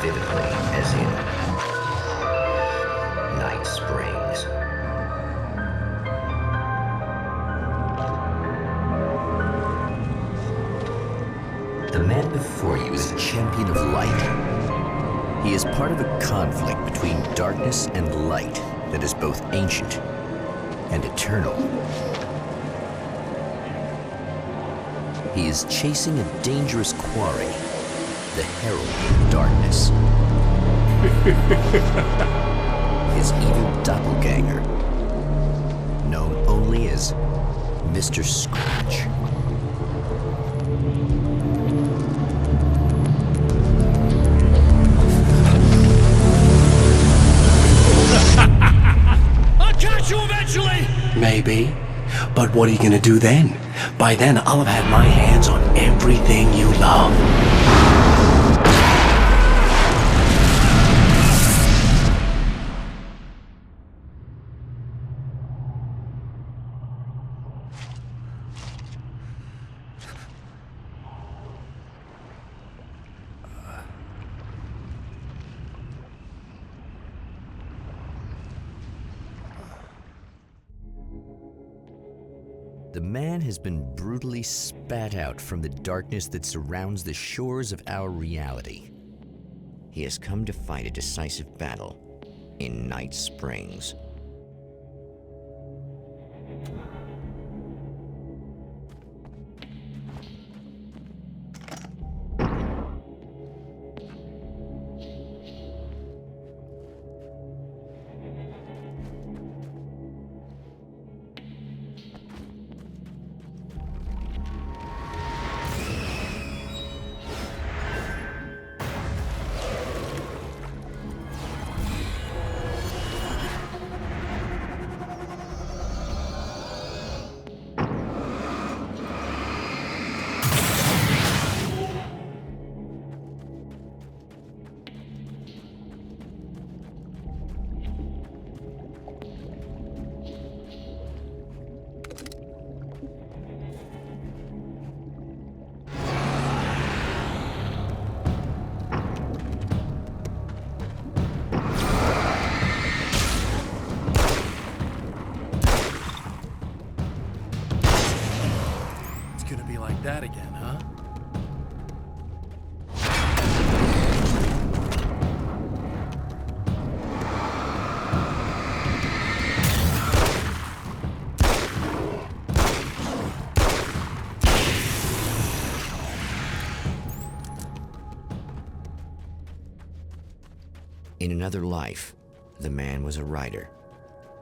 vividly as in Night Springs. The man before you is a champion of light. He is part of a conflict between darkness and light that is both ancient and eternal. He is chasing a dangerous quarry, the Herald of Darkness. His evil doppelganger, known only as Mr. Scratch. I'll catch you eventually! Maybe. But what are you gonna do then? By then, I'll have had my hands on everything you love. The man has been brutally spat out from the darkness that surrounds the shores of our reality. He has come to fight a decisive battle in Night Springs. That again, huh? In another life, the man was a writer.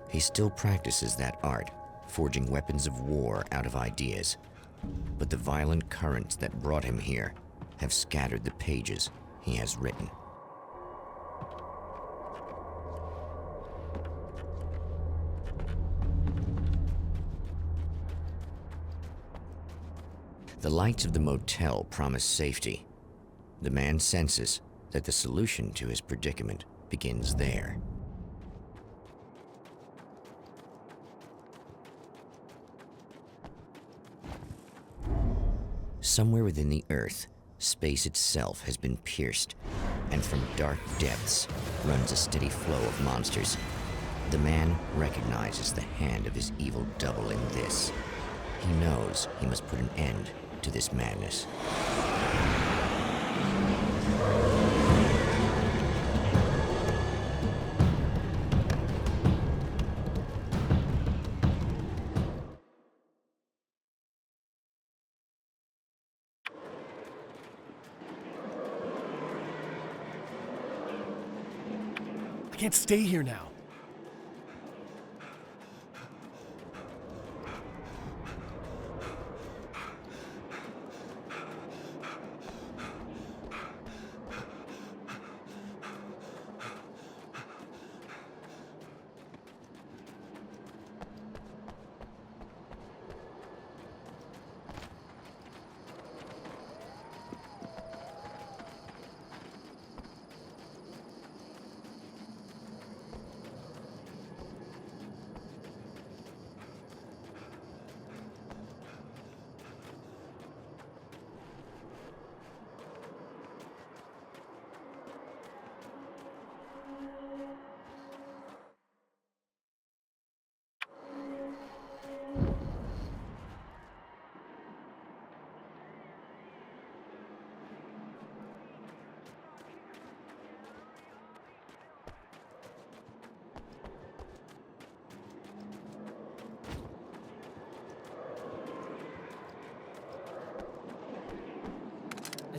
He still practices that art, forging weapons of war out of ideas. But the violent currents that brought him here have scattered the pages he has written. The lights of the motel promise safety. The man senses that the solution to his predicament begins there. Somewhere within the Earth, space itself has been pierced, and from dark depths runs a steady flow of monsters. The man recognizes the hand of his evil double in this. He knows he must put an end to this madness. I can't stay here now.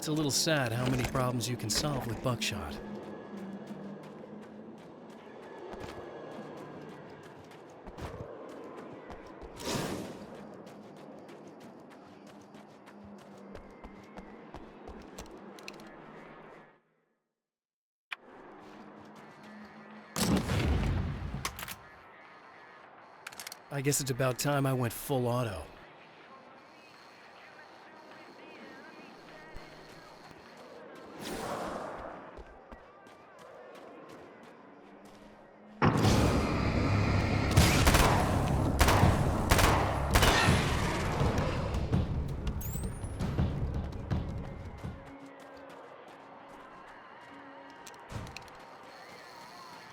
It's a little sad how many problems you can solve with buckshot. I guess it's about time I went full auto.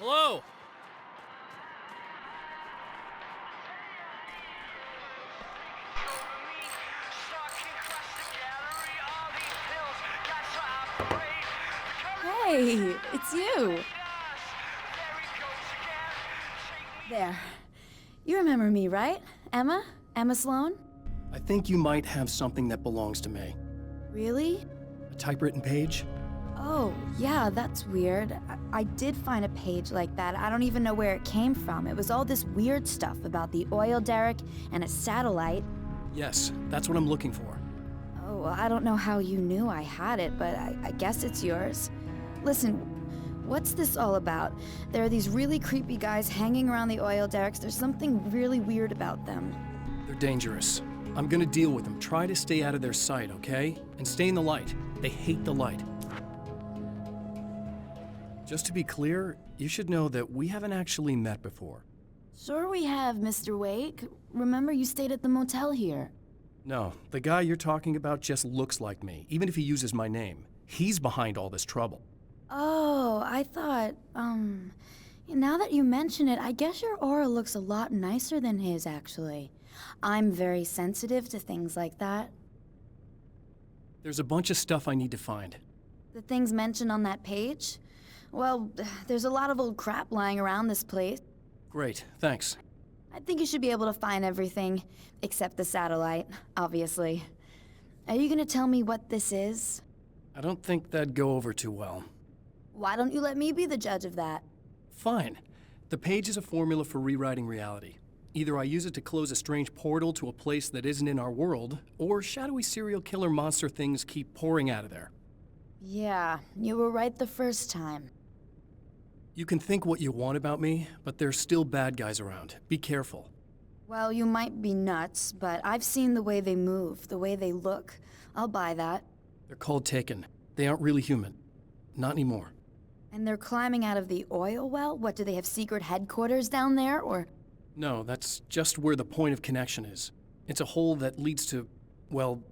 Hello? Hey, it's you. There. You remember me, right? Emma? Emma Sloan? I think you might have something that belongs to me. Really? A typewritten page? Oh, yeah, that's weird. I did find a page like that. I don't even know where it came from. It was all this weird stuff about the oil derrick and a satellite. Yes, that's what I'm looking for. Oh, well, I don't know how you knew I had it, but I guess it's yours. Listen, what's this all about? There are these really creepy guys hanging around the oil derricks. There's something really weird about them. They're dangerous. I'm gonna deal with them. Try to stay out of their sight, okay? And stay in the light. They hate the light. Just to be clear, you should know that we haven't actually met before. Sure we have, Mr. Wake. Remember you stayed at the motel here. No, the guy you're talking about just looks like me, even if he uses my name. He's behind all this trouble. Oh, I thought, now that you mention it, I guess your aura looks a lot nicer than his, actually. I'm very sensitive to things like that. There's a bunch of stuff I need to find. The things mentioned on that page? Well, there's a lot of old crap lying around this place. Great, thanks. I think you should be able to find everything, except the satellite, obviously. Are you gonna tell me what this is? I don't think that'd go over too well. Why don't you let me be the judge of that? Fine. The page is a formula for rewriting reality. Either I use it to close a strange portal to a place that isn't in our world, or shadowy serial killer monster things keep pouring out of there. Yeah, you were right the first time. You can think what you want about me, but there's still bad guys around. Be careful. Well, you might be nuts, but I've seen the way they move, the way they look. I'll buy that. They're called Taken. They aren't really human. Not anymore. And they're climbing out of the oil well? What, do they have secret headquarters down there, or...? No, that's just where the point of connection is. It's a hole that leads to, well,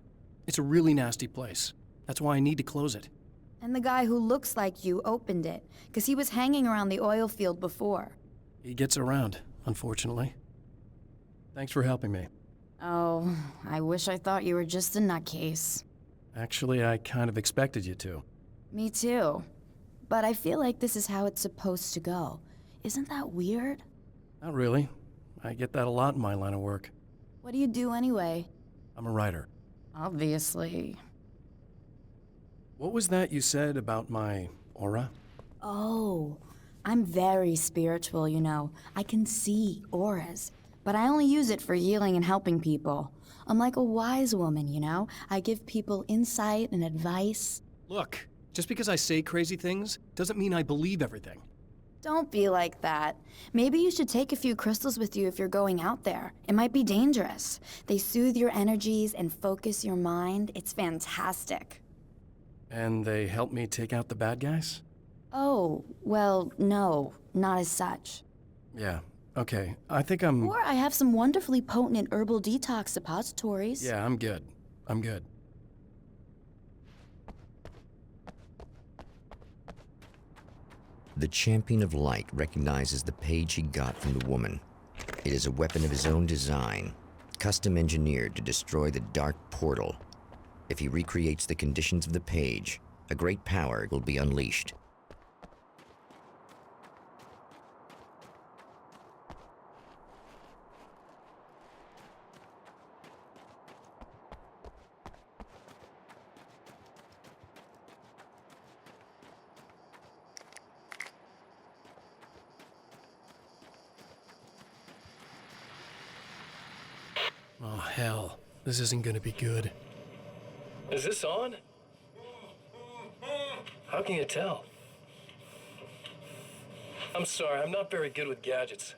it's a really nasty place. That's why I need to close it. And the guy who looks like you opened it, because he was hanging around the oil field before. He gets around, unfortunately. Thanks for helping me. Oh, I wish I thought you were just a nutcase. Actually, I kind of expected you to. Me too. But I feel like this is how it's supposed to go. Isn't that weird? Not really. I get that a lot in my line of work. What do you do anyway? I'm a writer. Obviously. What was that you said about my aura? Oh, I'm very spiritual, you know. I can see auras, but I only use it for healing and helping people. I'm like a wise woman, you know? I give people insight and advice. Look, just because I say crazy things doesn't mean I believe everything. Don't be like that. Maybe you should take a few crystals with you if you're going out there. It might be dangerous. They soothe your energies and focus your mind. It's fantastic. And they help me take out the bad guys? Oh, well, no, not as such. Yeah, okay. I think I'm... Or I have some wonderfully potent and herbal detox suppositories. Yeah, I'm good. I'm good. The Champion of Light recognizes the page he got from the woman. It is a weapon of his own design, custom engineered to destroy the Dark Portal. If he recreates the conditions of the page, a great power will be unleashed. hell. This isn't gonna be good. Is this on? How can you tell? I'm sorry, I'm not very good with gadgets.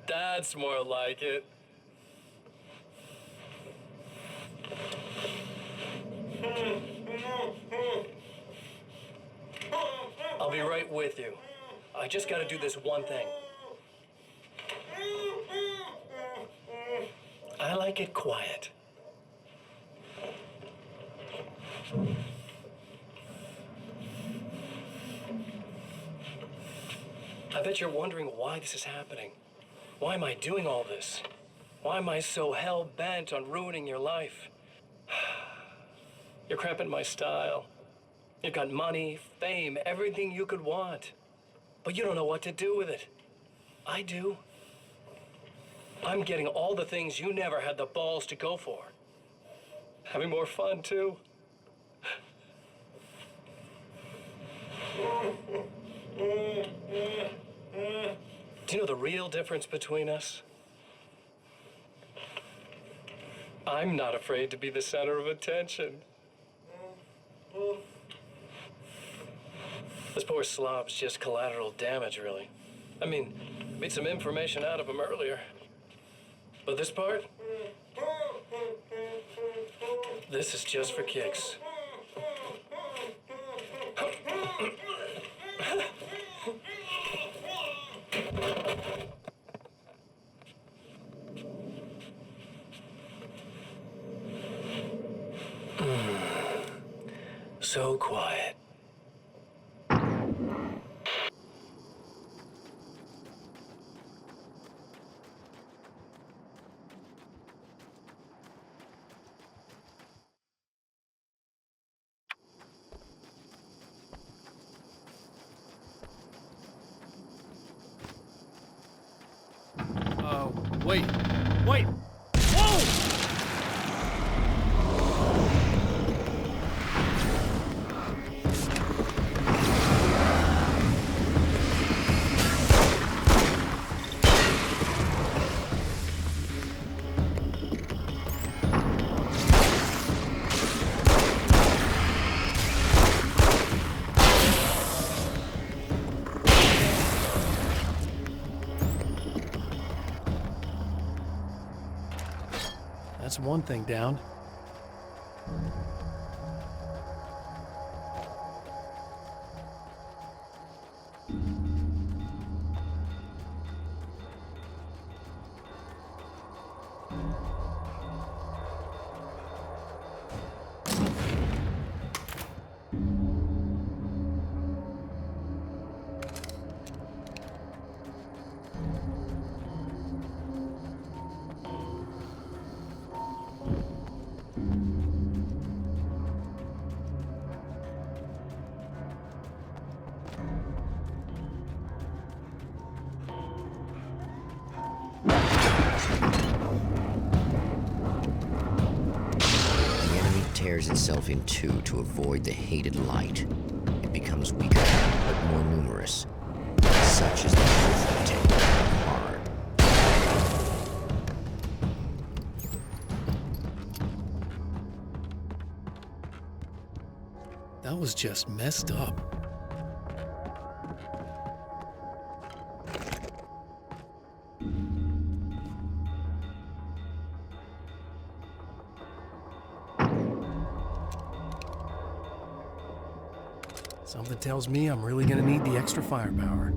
That's more like it. I'll be right with you. I just gotta do this one thing. I like it quiet. I bet you're wondering why this is happening. Why am I doing all this? Why am I so hell-bent on ruining your life? You're cramping my style. You've got money, fame, everything you could want. But you don't know what to do with it. I do. I'm getting all the things you never had the balls to go for. Having more fun, too. Do you know the real difference between us? I'm not afraid to be the center of attention. This poor slob's just collateral damage, really. I mean, made some information out of him earlier. But this part? This is just for kicks. So quiet. Wait. Wait! Whoa! That's one thing down. Tears itself in two to avoid the hated light. It becomes weaker, but more numerous. Such is the truth of technical horror. That was just messed up. Something tells me I'm really gonna need the extra firepower.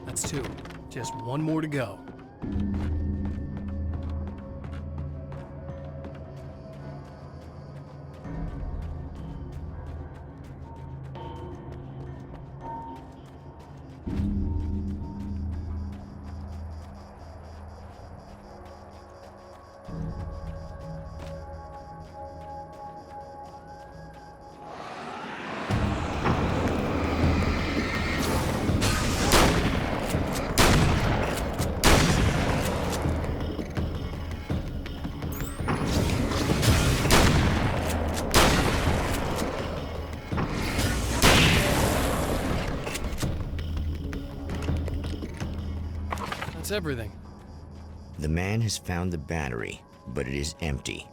That's two. Just one more to go. everything. The man has found the battery, but it is empty.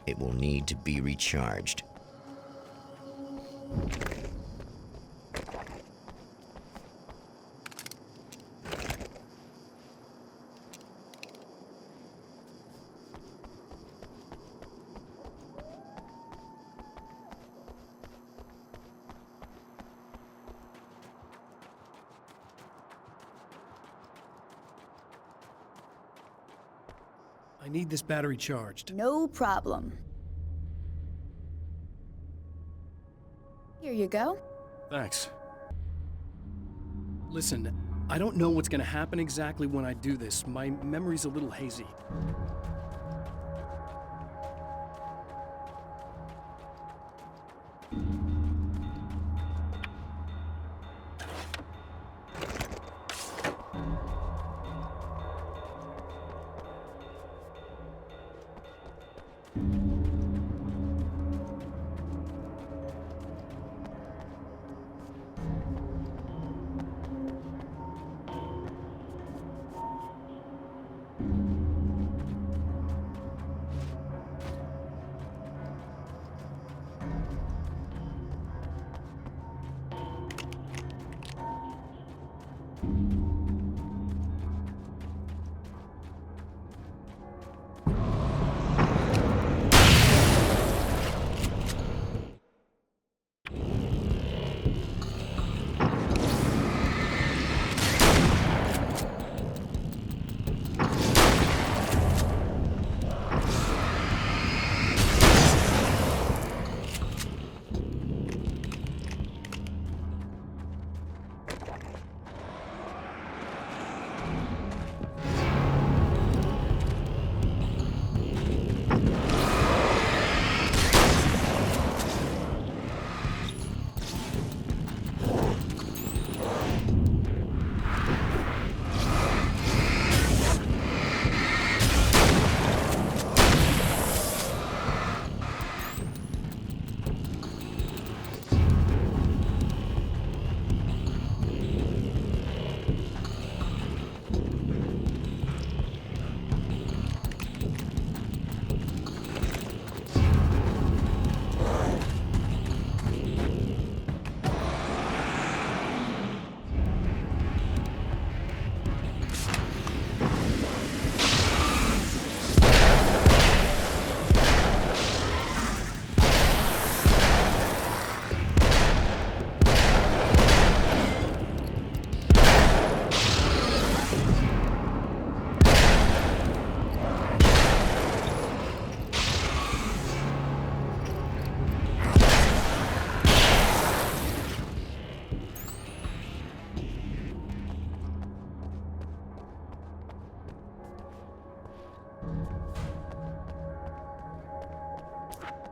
It will need to be recharged. I need this battery charged. No problem. Here you go. Thanks. Listen, I don't know what's gonna happen exactly when I do this. My memory's a little hazy.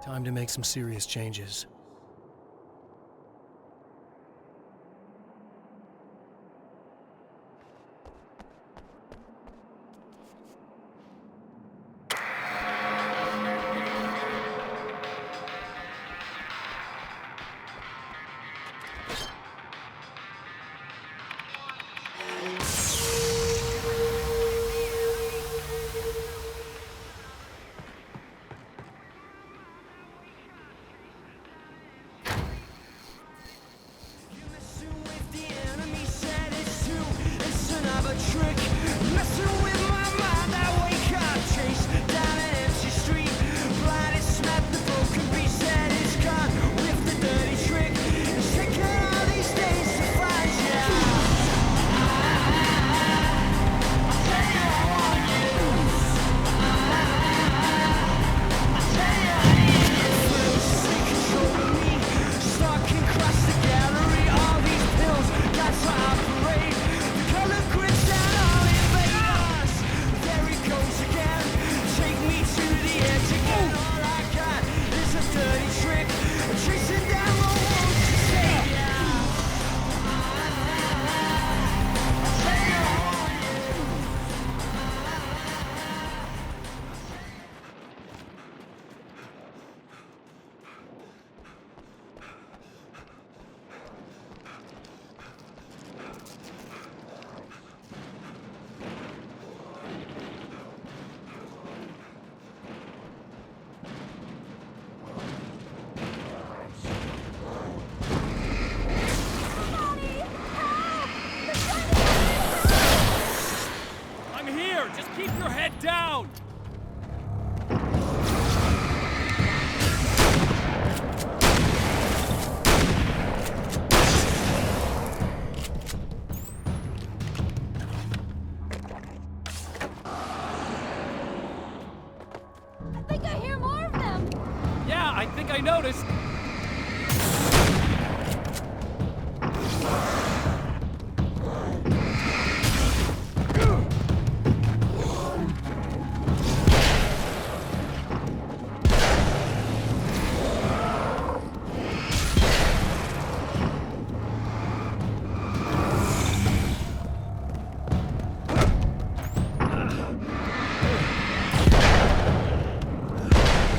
Time to make some serious changes.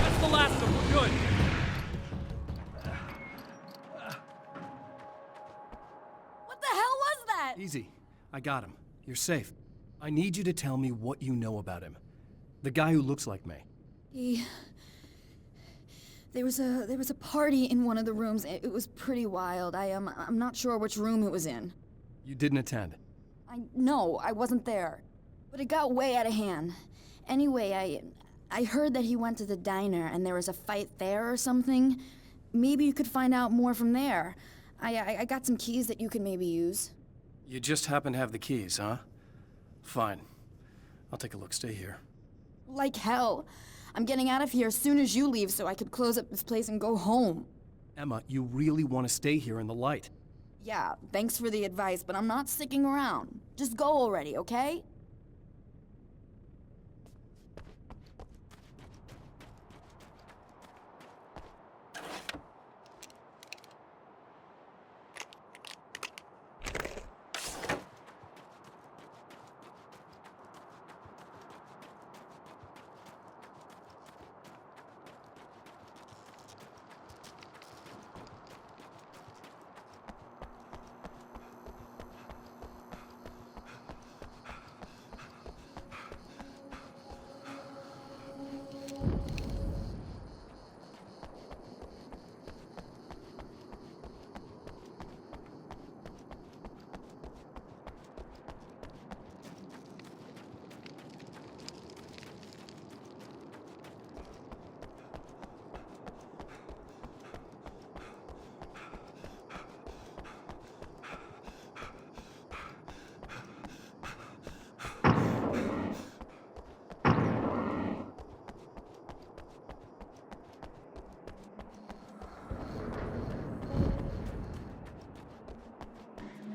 That's the last of them. We're good. What the hell was that? Easy. I got him. You're safe. I need you to tell me what you know about him. The guy who looks like me. There was a party in one of the rooms. It was pretty wild. I'm not sure which room it was in. You didn't attend. No, I wasn't there. But it got way out of hand. Anyway, I heard that he went to the diner and there was a fight there or something. Maybe you could find out more from there. I got some keys that you could maybe use. You just happen to have the keys, huh? Fine. I'll take a look. Stay here. Like hell. I'm getting out of here as soon as you leave so I could close up this place and go home. Emma, you really want to stay here in the light. Yeah, thanks for the advice, but I'm not sticking around. Just go already, okay?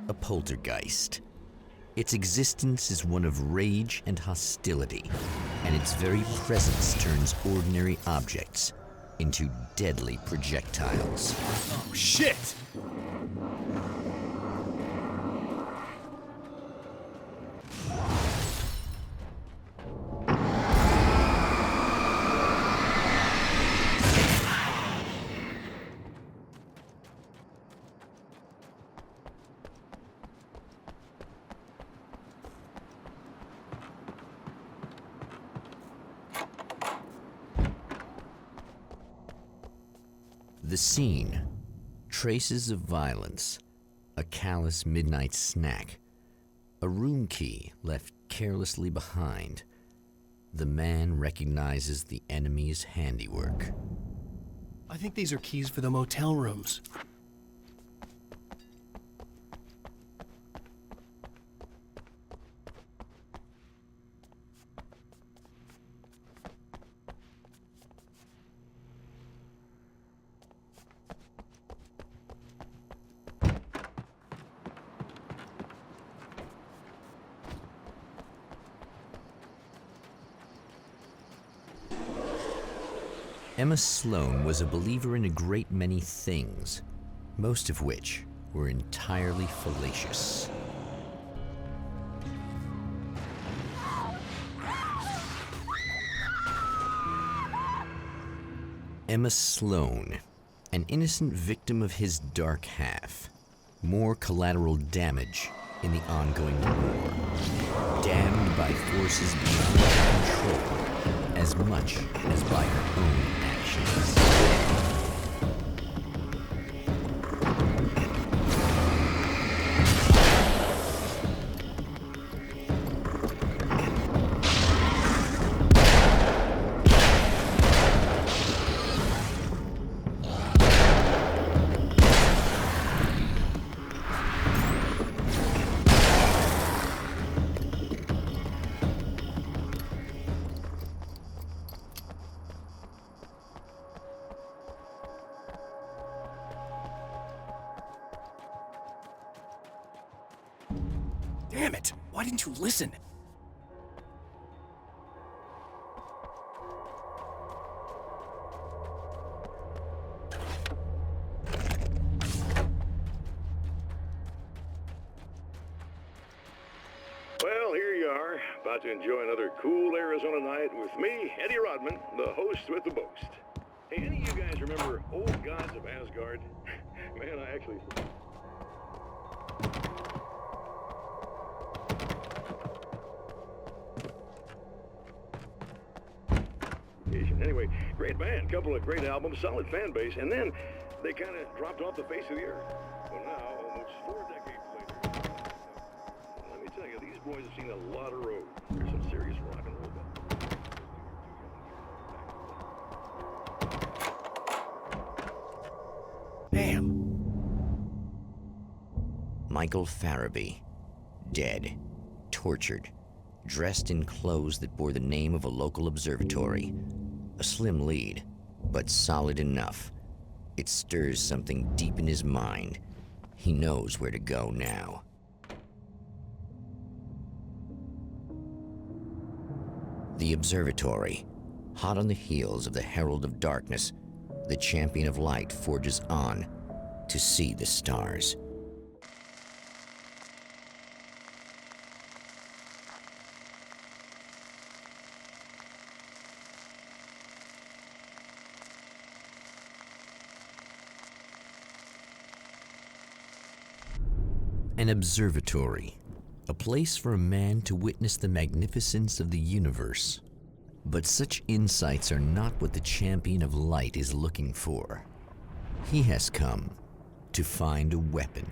A poltergeist. Its existence is one of rage and hostility, and its very presence turns ordinary objects into deadly projectiles. Oh, shit! The scene, traces of violence, a callous midnight snack, a room key left carelessly behind. The man recognizes the enemy's handiwork. I think these are keys for the motel rooms. Emma Sloan was a believer in a great many things, most of which were entirely fallacious. Emma Sloan, an innocent victim of his dark half. More collateral damage in the ongoing war. Damned by forces beyond her control as much as by her own actions. Damn it! Why didn't you listen? Well, here you are, about to enjoy another cool Arizona night with me, Eddie Rodman, the host with the boast. Hey, any of you guys remember Old Gods of Asgard? Man, I actually... Anyway, great band, couple of great albums, solid fan base, and then they kind of dropped off the face of the earth. Well, now, almost 4 decades later, let me tell you, these boys have seen a lot of road. There's some serious rock and roll. Damn. Michael Farabee, dead, tortured, dressed in clothes that bore the name of a local observatory. A slim lead, but solid enough. It stirs something deep in his mind. He knows where to go now. The observatory, hot on the heels of the Herald of Darkness, the Champion of Light forges on to see the stars. An observatory, a place for a man to witness the magnificence of the universe. But such insights are not what the Champion of Light is looking for. He has come to find a weapon.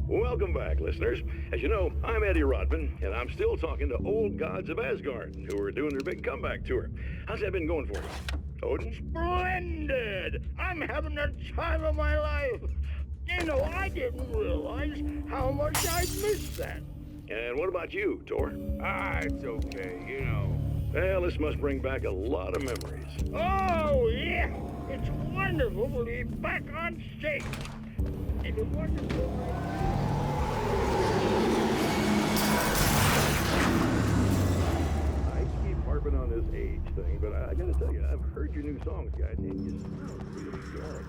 Welcome back, listeners. As you know, I'm Eddie Rodman, and I'm still talking to Old Gods of Asgard, who are doing their big comeback tour. How's that been going for you? Odin? Splendid! I'm having the time of my life. You know, I didn't realize how much I'd missed that. And what about you, Tor? It's okay, you know. Well, this must bring back a lot of memories. Oh, yeah! It's wonderful to be back on stage. It was wonderful. I keep harping on this age thing, but I gotta tell you, I've heard your new songs, guys, and you sound really good.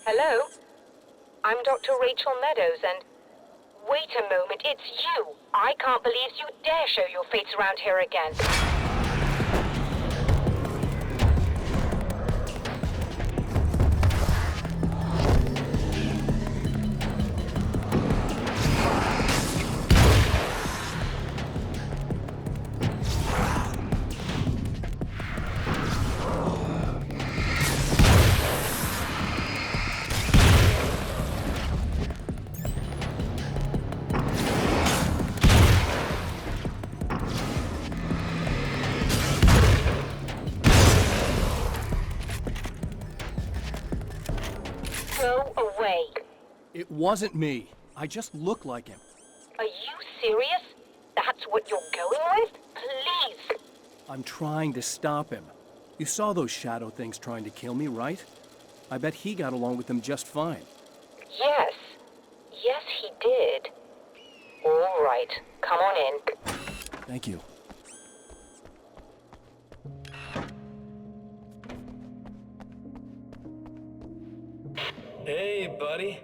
Hello? I'm Dr. Rachel Meadows, and Wait a moment, it's you! I can't believe you dare show your face around here again. Go away. It wasn't me. I just look like him. Are you serious? That's what you're going with? Please. I'm trying to stop him. You saw those shadow things trying to kill me, right? I bet he got along with them just fine. Yes. Yes, he did. All right. Come on in. Thank you. Hey, buddy.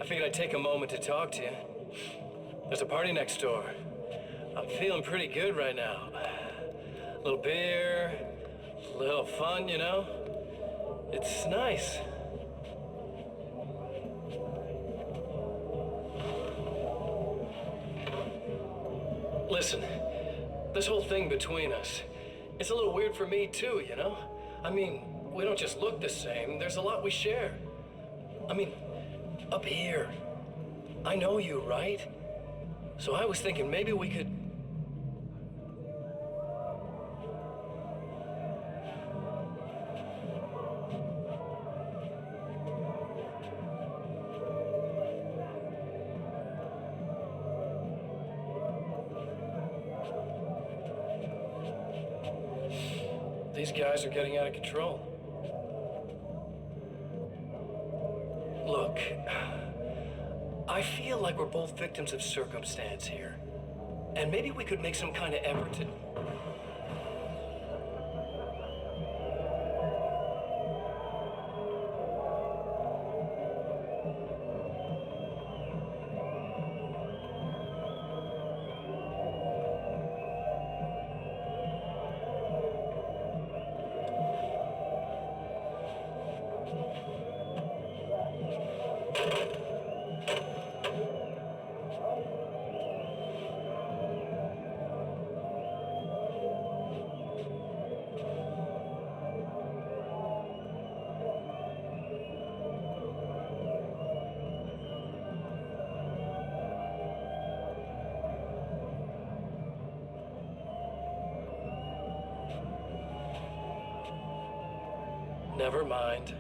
I figured I'd take a moment to talk to you. There's a party next door. I'm feeling pretty good right now. A little beer, a little fun, you know? It's nice. Listen, this whole thing between us, it's a little weird for me too, you know? I mean, we don't just look the same, there's a lot we share. I mean, up here. I know you, right? So I was thinking maybe we could... These guys are getting out of control. Look, I feel like we're both victims of circumstance here. And maybe we could make some kind of effort to... Never mind.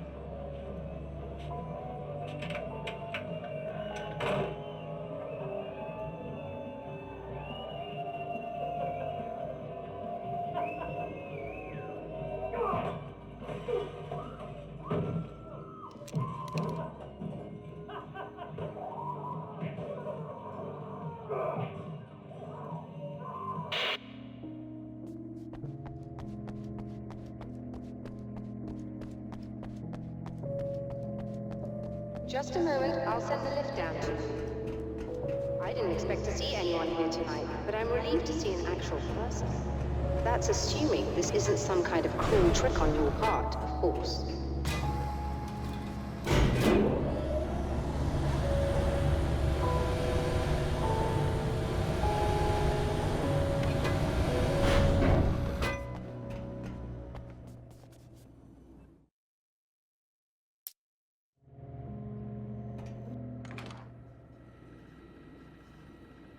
Just a moment, I'll send the lift down to you. I didn't expect to see anyone here tonight, but I'm relieved to see an actual person. That's assuming this isn't some kind of cruel trick on your part, of course.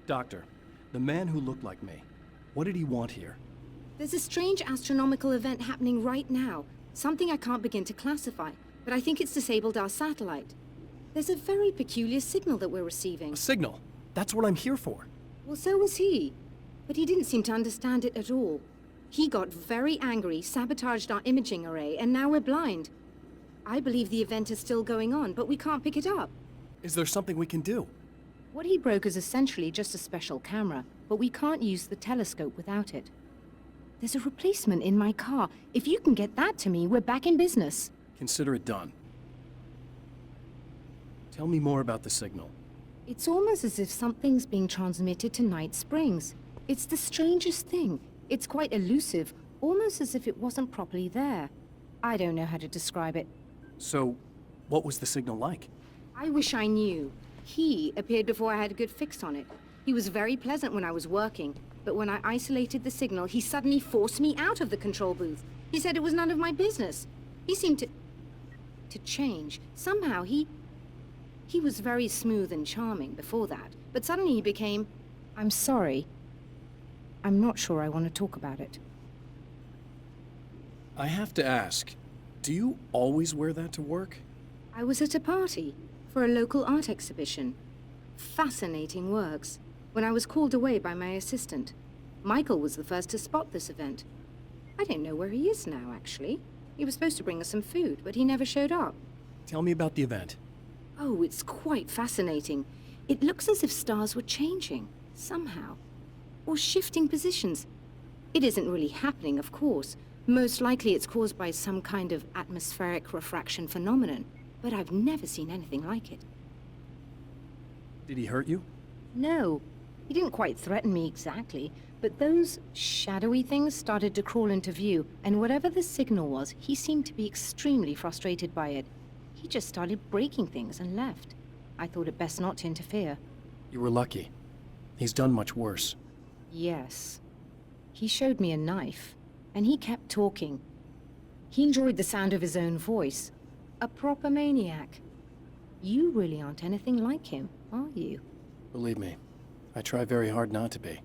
Doctor, the man who looked like me, what did he want here? There's a strange astronomical event happening right now. Something I can't begin to classify, but I think it's disabled our satellite. There's a very peculiar signal that we're receiving. A signal? That's what I'm here for. Well, so was he. But he didn't seem to understand it at all. He got very angry, sabotaged our imaging array, and now we're blind. I believe the event is still going on, but we can't pick it up. Is there something we can do? What he broke is essentially just a special camera, but we can't use the telescope without it. There's a replacement in my car. If you can get that to me, we're back in business. Consider it done. Tell me more about the signal. It's almost as if something's being transmitted to Night Springs. It's the strangest thing. It's quite elusive, almost as if it wasn't properly there. I don't know how to describe it. So, what was the signal like? I wish I knew. He appeared before I had a good fix on it. He was very pleasant when I was working, but when I isolated the signal, he suddenly forced me out of the control booth. He said it was none of my business. He seemed to change. Somehow he was very smooth and charming before that, but suddenly he became... I'm sorry. I'm not sure I want to talk about it. I have to ask, do you always wear that to work? I was at a party for a local art exhibition. Fascinating works. When I was called away by my assistant, Michael was the first to spot this event. I don't know where he is now, actually. He was supposed to bring us some food, but he never showed up. Tell me about the event. Oh, it's quite fascinating. It looks as if stars were changing, somehow. Or shifting positions. It isn't really happening, of course. Most likely it's caused by some kind of atmospheric refraction phenomenon. But I've never seen anything like it. Did he hurt you? No. He didn't quite threaten me exactly, but those shadowy things started to crawl into view, and whatever the signal was, he seemed to be extremely frustrated by it. He just started breaking things and left. I thought it best not to interfere. You were lucky. He's done much worse. Yes. He showed me a knife, and he kept talking. He enjoyed the sound of his own voice. A proper maniac. You really aren't anything like him, are you? Believe me, I try very hard not to be.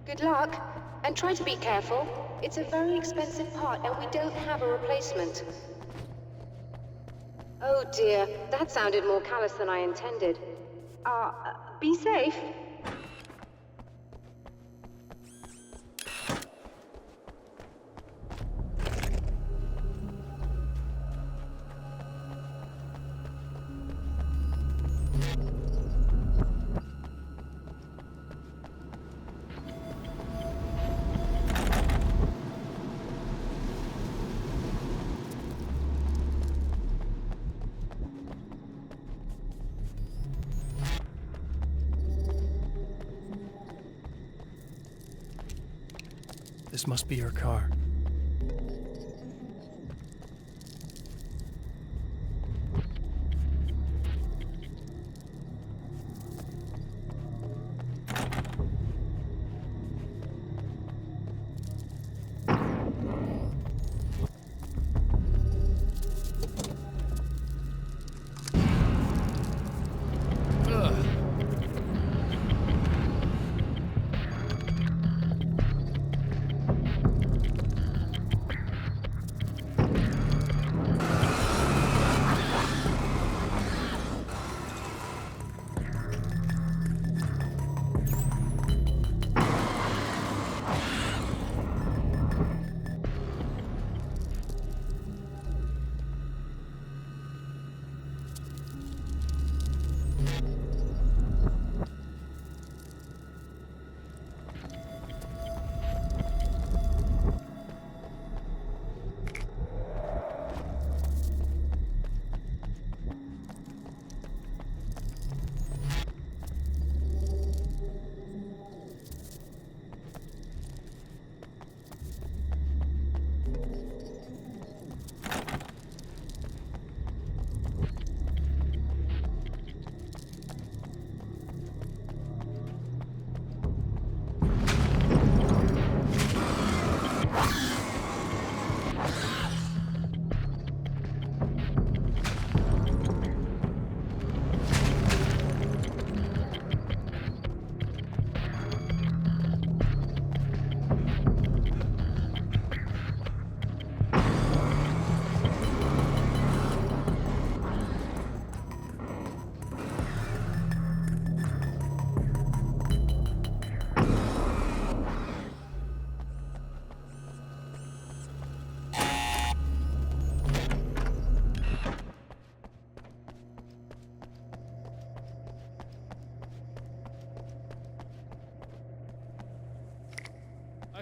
Good luck, and try to be careful. It's a very expensive part, and we don't have a replacement. Oh dear, that sounded more callous than I intended. Be safe. This must be your car.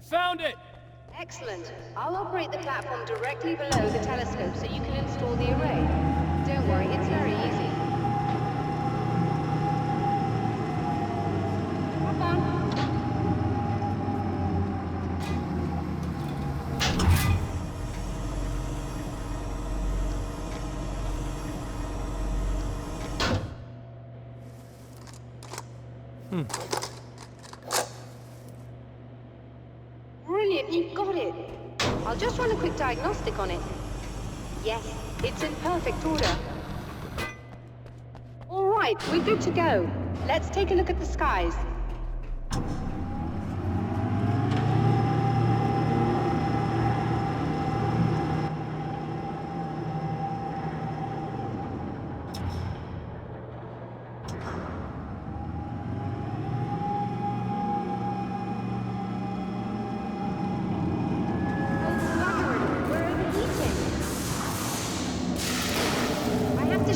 I found it! Excellent. I'll operate the platform directly below the telescope so you can install the array. Don't worry, it's very easy. Hop on. Brilliant, you've got it. I'll just run a quick diagnostic on it. Yes, it's in perfect order. All right, we're good to go. Let's take a look at the skies.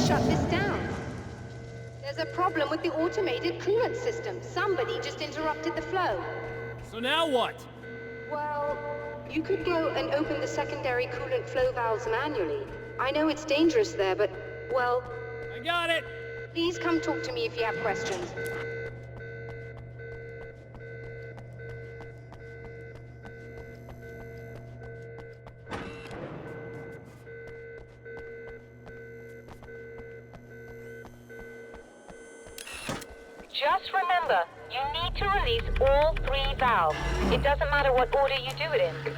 Shut this down. There's a problem with the automated coolant system. Somebody just interrupted the flow. So now what? Well, you could go and open the secondary coolant flow valves manually. I know it's dangerous there, but, well... I got it! Please come talk to me if you have questions. Just remember, you need to release all 3 valves. It doesn't matter what order you do it in.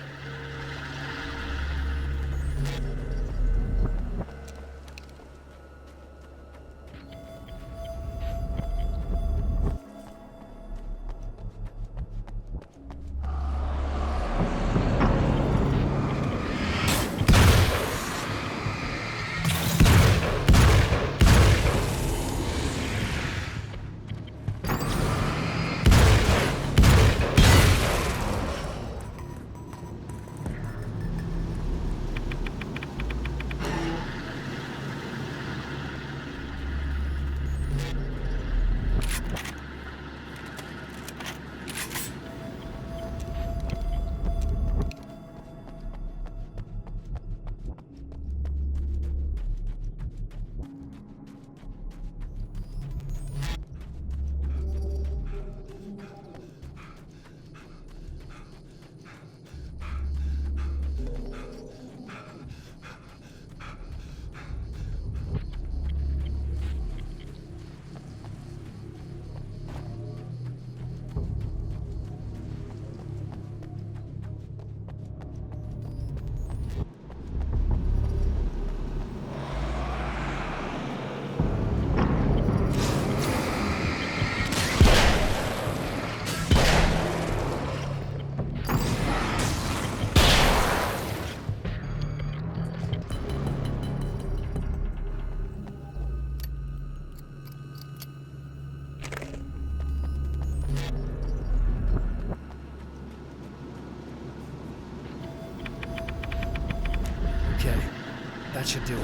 That should do it.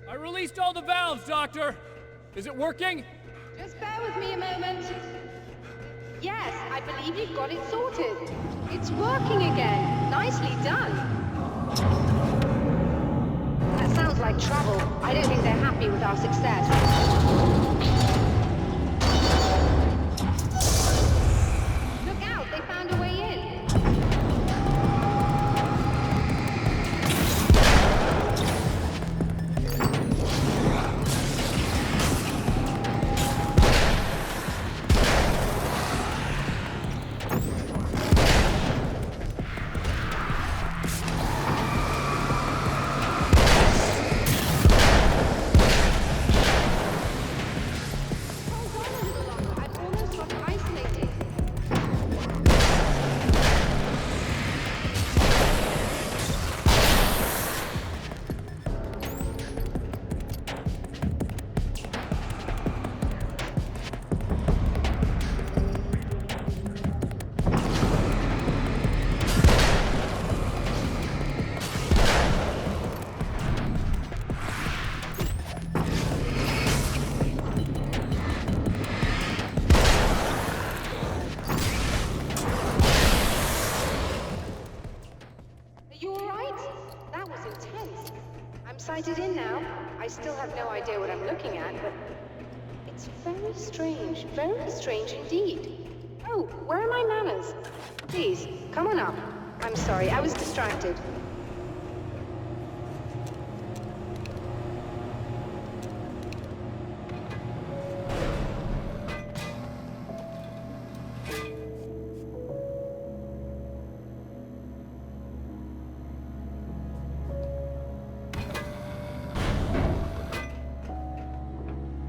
I released all the valves, Doctor! Is it working? Just bear with me a moment. Yes, I believe you've got it sorted. It's working again. Nicely done. That sounds like trouble. I don't think they're happy with our success. Look out, they found a way in. I've almost got isolated. Are you alright? That was intense. I'm sighted in now. I still have no idea what I'm looking at, but it's very strange indeed. Oh, where are my manners? Please, come on up. I'm sorry, I was distracted.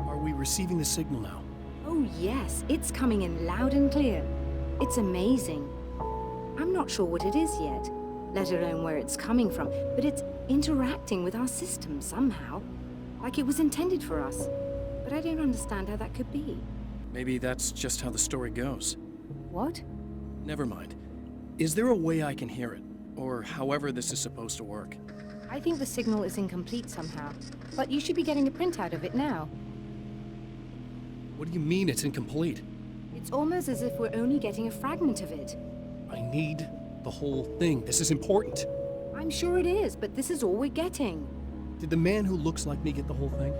Are we receiving the signal now? Oh yes, it's coming in loud and clear. It's amazing. I'm not sure what it is yet, let alone where it's coming from, but it's interacting with our system somehow. Like it was intended for us. But I don't understand how that could be. Maybe that's just how the story goes. What? Never mind. Is there a way I can hear it? Or however this is supposed to work? I think the signal is incomplete somehow, but you should be getting a printout of it now. What do you mean it's incomplete? It's almost as if we're only getting a fragment of it. I need the whole thing. This is important. I'm sure it is, but this is all we're getting. Did the man who looks like me get the whole thing?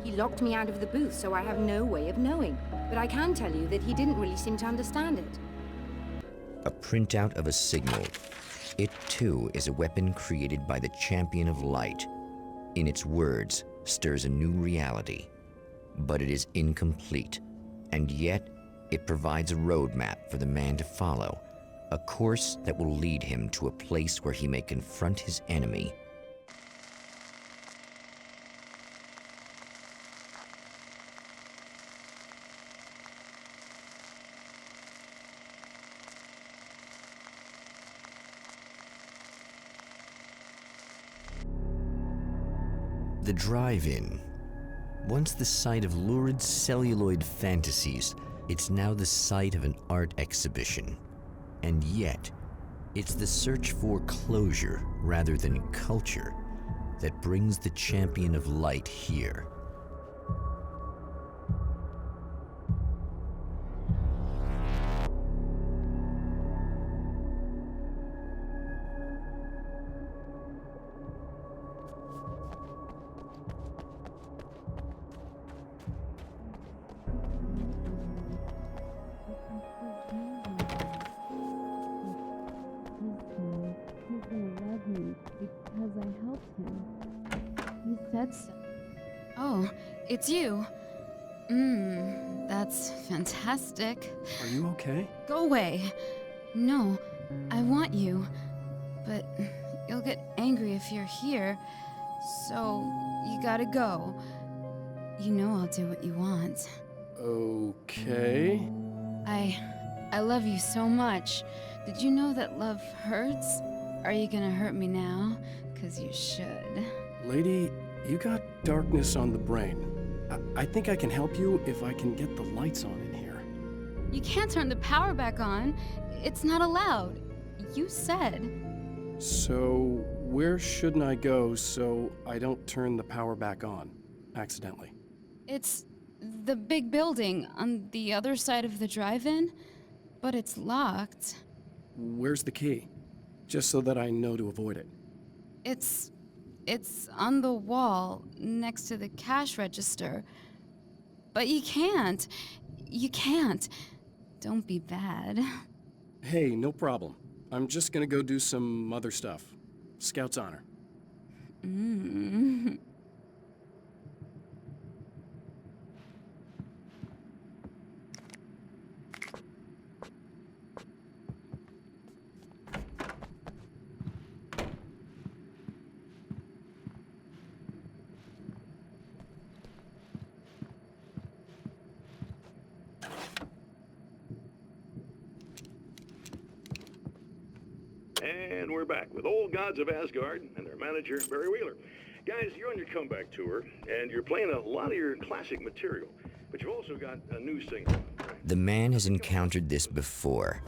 He locked me out of the booth, so I have no way of knowing. But I can tell you that he didn't really seem to understand it. A printout of a signal. It too is a weapon created by the Champion of Light. In its words, stirs a new reality. But it is incomplete, and yet it provides a roadmap for the man to follow, a course that will lead him to a place where he may confront his enemy. The drive-in. Once the site of lurid celluloid fantasies, it's now the site of an art exhibition. And yet, it's the search for closure rather than culture that brings the Champion of Light here. Because I helped him. He said so. Oh, it's you. That's fantastic. Are you okay? Go away. No, I want you. But you'll get angry if you're here. So, you gotta go. You know I'll do what you want. Okay. I love you so much. Did you know that love hurts? Are you gonna hurt me now? 'Cause you should. Lady, you got darkness on the brain. I think I can help you if I can get the lights on in here. You can't turn the power back on. It's not allowed. You said. So, where shouldn't I go so I don't turn the power back on accidentally? It's the big building on the other side of the drive-in, but it's locked. Where's the key? Just so that I know to avoid it. It's It's on the wall next to the cash register. But you can't. You can't. Don't be bad. Hey, no problem. I'm just gonna go do some other stuff. Scout's honor. And we're back with Old Gods of Asgard and their manager, Barry Wheeler. Guys, you're on your comeback tour, and you're playing a lot of your classic material, but you've also got a new single. The man has encountered this before.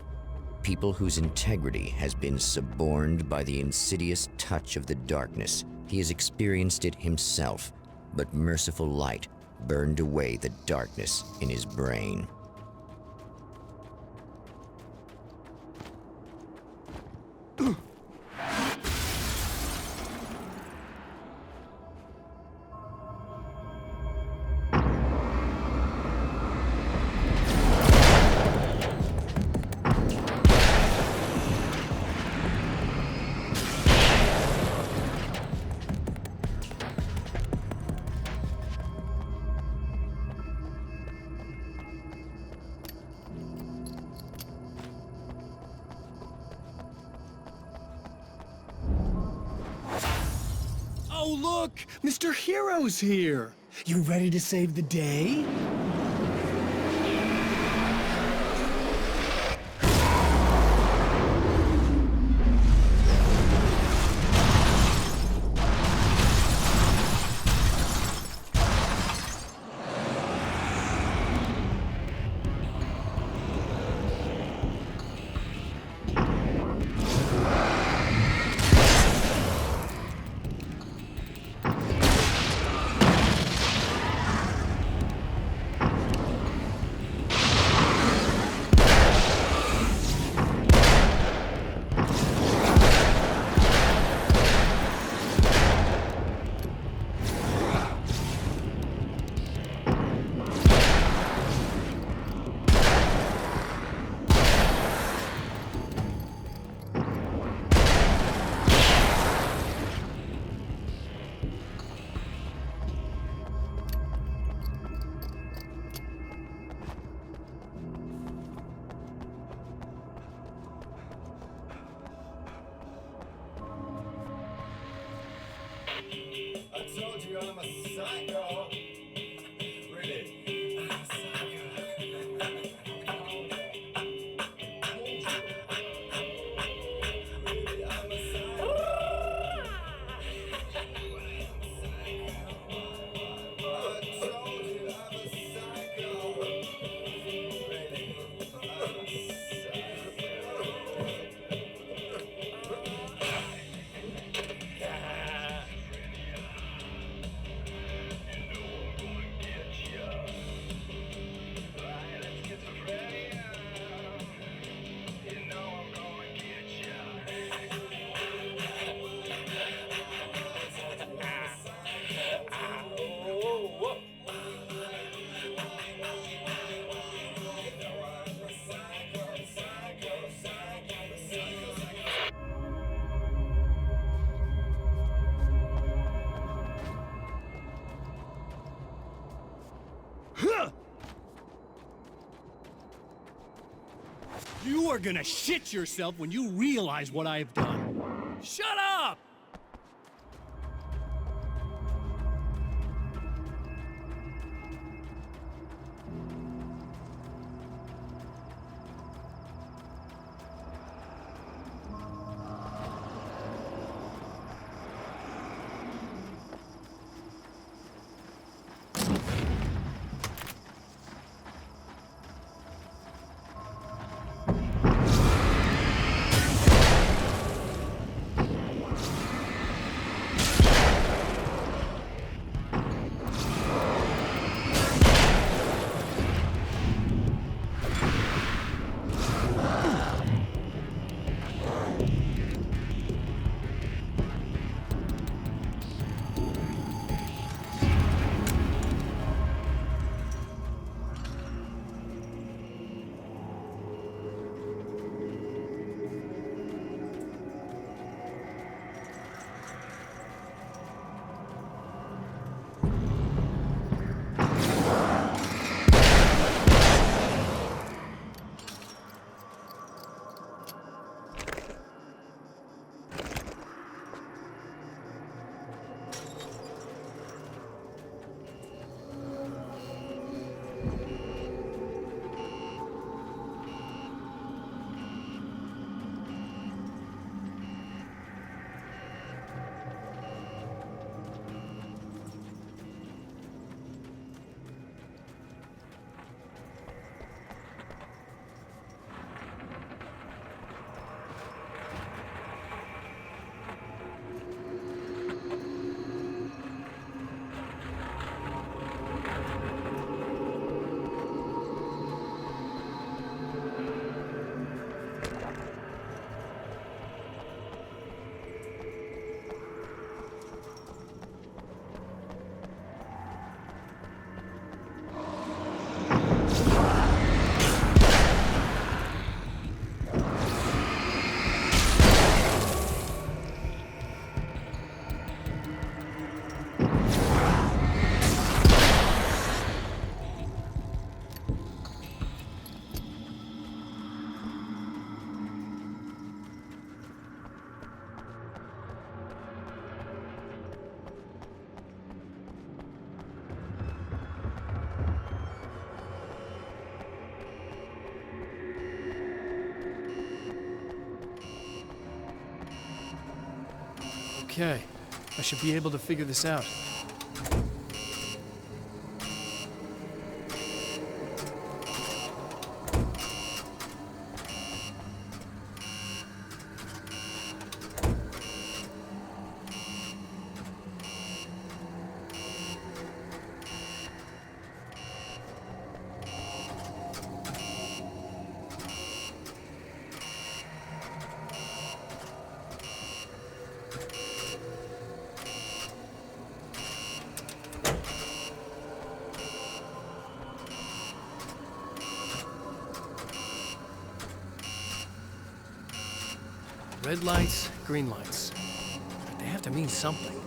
People whose integrity has been suborned by the insidious touch of the darkness. He has experienced it himself, but merciful light burned away the darkness in his brain. Oh, look! Mr. Hero's here! You ready to save the day? I told you I'm a psycho. Really? I'm a psycho. Really, I'm a psycho. I told you I'm a psycho. Really, I'm a You are gonna shit yourself when you realize what I have done. Shut up! Okay, I should be able to figure this out. Red lights, green lights. But they have to mean something.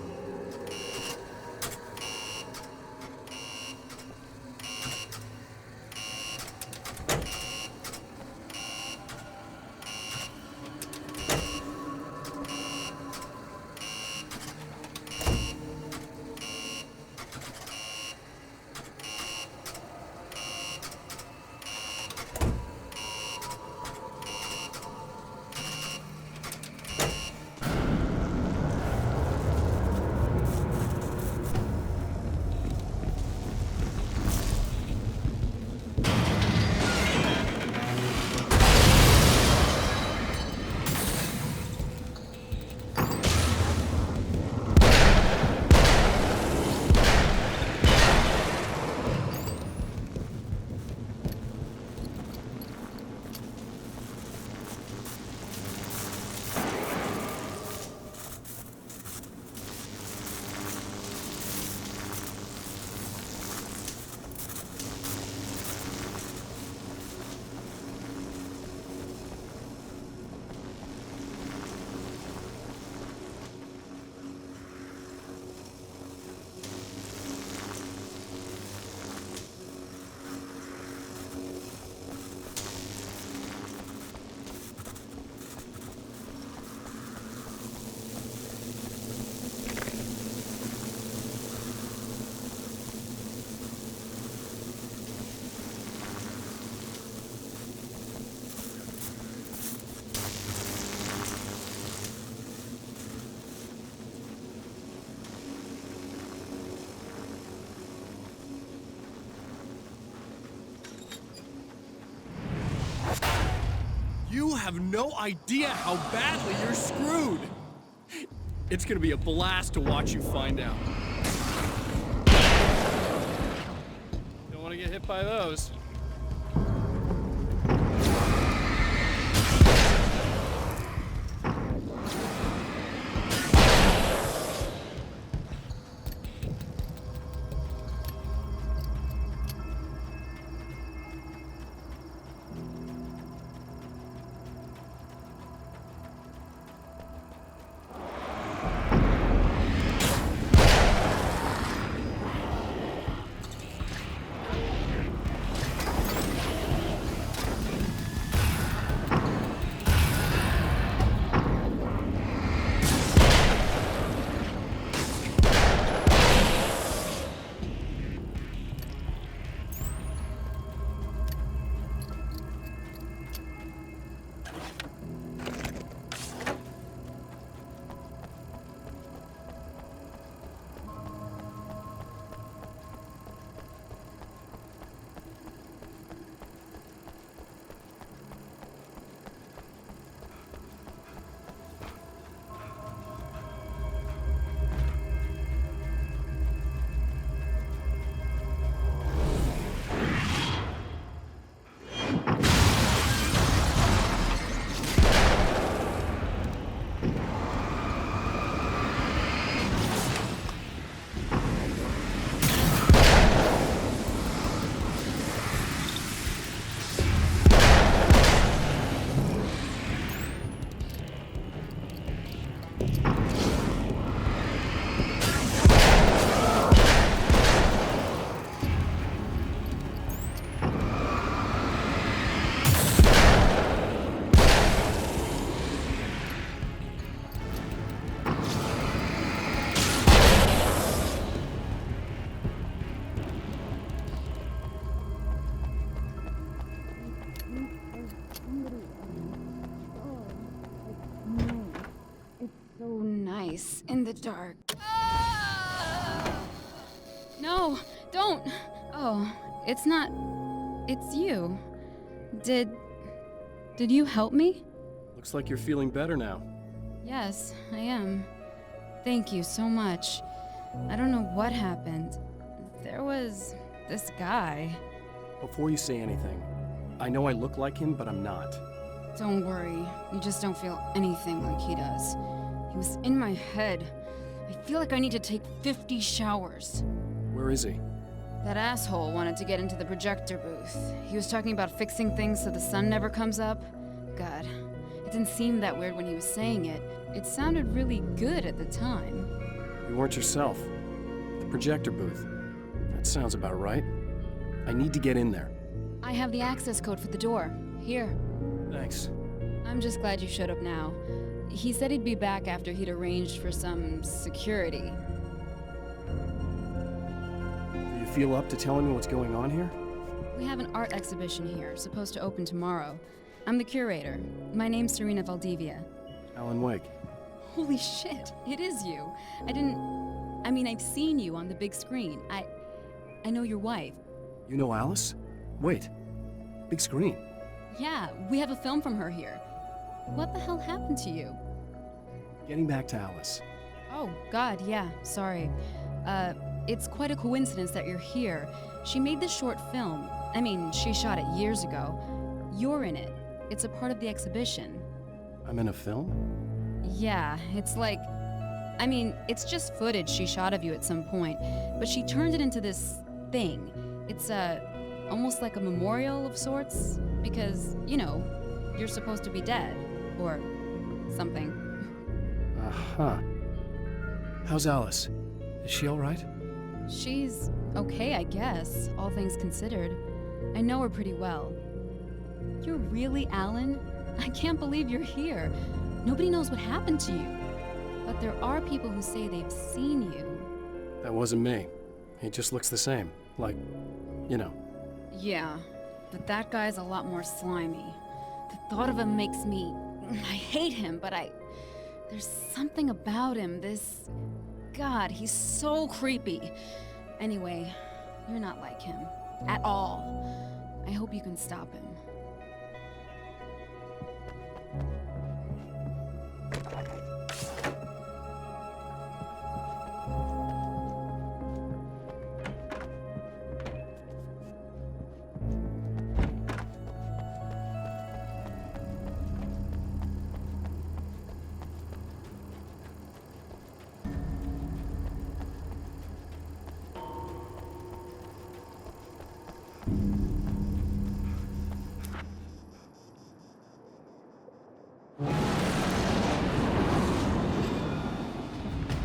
You have no idea how badly you're screwed! It's gonna be a blast to watch you find out. Don't want to get hit by those. So face in the dark. No, don't! Oh, it's not... It's you. Did you help me? Looks like you're feeling better now. Yes, I am. Thank you so much. I don't know what happened. There was this guy. Before you say anything, I know I look like him, but I'm not. Don't worry. You just don't feel anything like he does. He was in my head. I feel like I need to take 50 showers. Where is he? That asshole wanted to get into the projector booth. He was talking about fixing things so the sun never comes up. God, it didn't seem that weird when he was saying it. It sounded really good at the time. You weren't yourself. The projector booth. That sounds about right. I need to get in there. I have the access code for the door. Here. Thanks. I'm just glad you showed up now. He said he'd be back after he'd arranged for some security. Do you feel up to telling me what's going on here? We have an art exhibition here, supposed to open tomorrow. I'm the curator. My name's Serena Valdivia. Alan Wake. Holy shit, it is you. I've seen you on the big screen. I know your wife. You know Alice? Wait. Big screen. Yeah, we have a film from her here. What the hell happened to you? Getting back to Alice. Oh, God, yeah, sorry. It's quite a coincidence that you're here. She made this short film. She shot it years ago. You're in it. It's a part of the exhibition. I'm in a film? Yeah, it's like... it's just footage she shot of you at some point, but she turned it into this thing. It's almost like a memorial of sorts, because, you're supposed to be dead, or something. Uh-huh. How's Alice? Is she all right? She's okay, I guess, all things considered. I know her pretty well. You're really Alan? I can't believe you're here. Nobody knows what happened to you. But there are people who say they've seen you. That wasn't me. He just looks the same. Like, Yeah, but that guy's a lot more slimy. The thought of him makes me... I hate him, but there's something about him, God, he's so creepy. Anyway, you're not like him. At all. I hope you can stop him.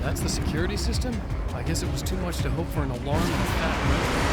That's the security system? I guess it was too much to hope for an alarm and a fat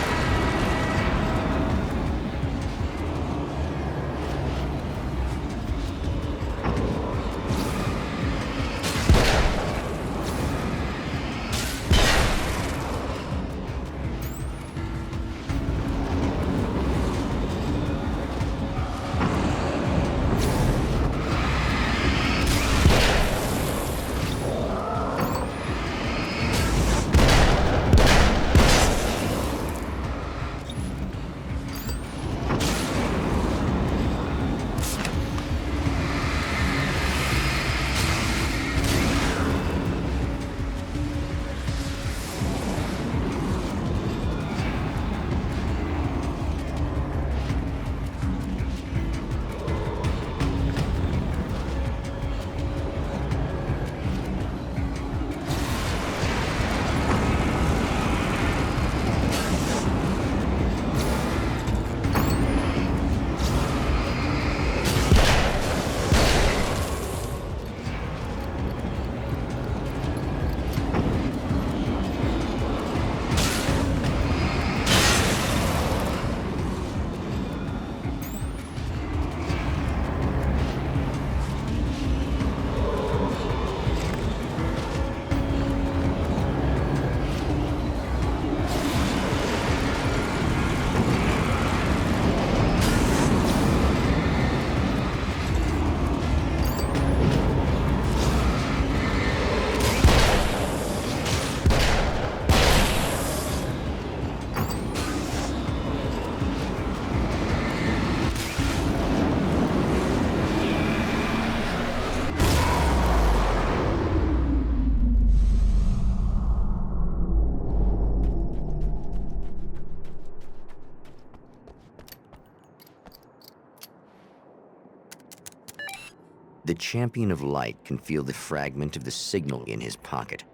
The Champion of Light can feel the fragment of the signal in his pocket,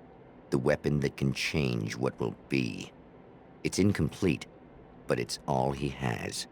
the weapon that can change what will be. It's incomplete, but it's all he has.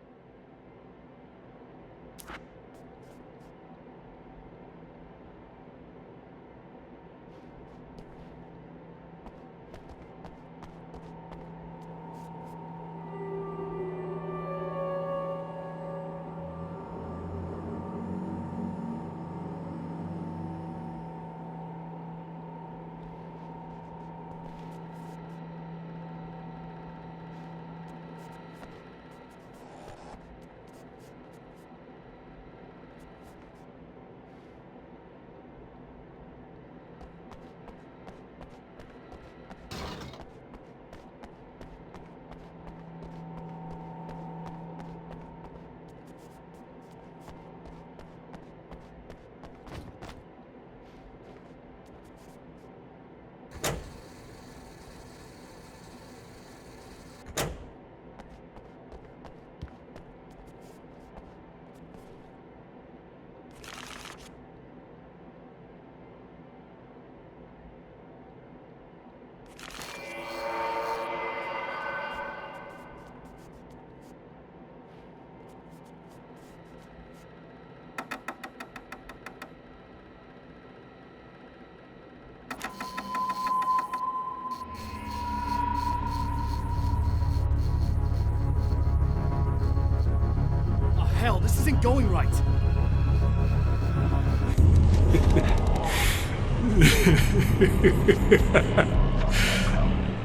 Hell, this isn't going right.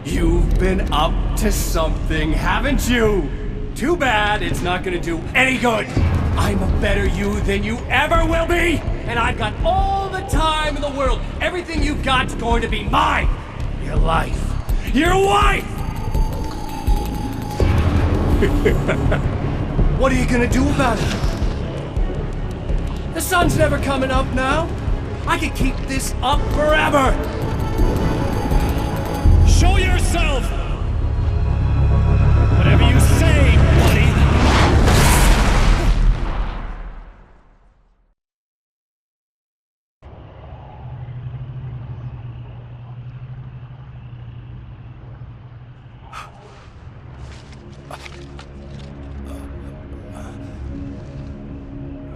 You've been up to something, haven't you? Too bad it's not gonna do any good. I'm a better you than you ever will be, and I've got all the time in the world. Everything you've got's going to be mine. Your life. Your wife! What are you gonna do about it? The sun's never coming up now. I can keep this up forever. Show yourself! Whatever you say, buddy!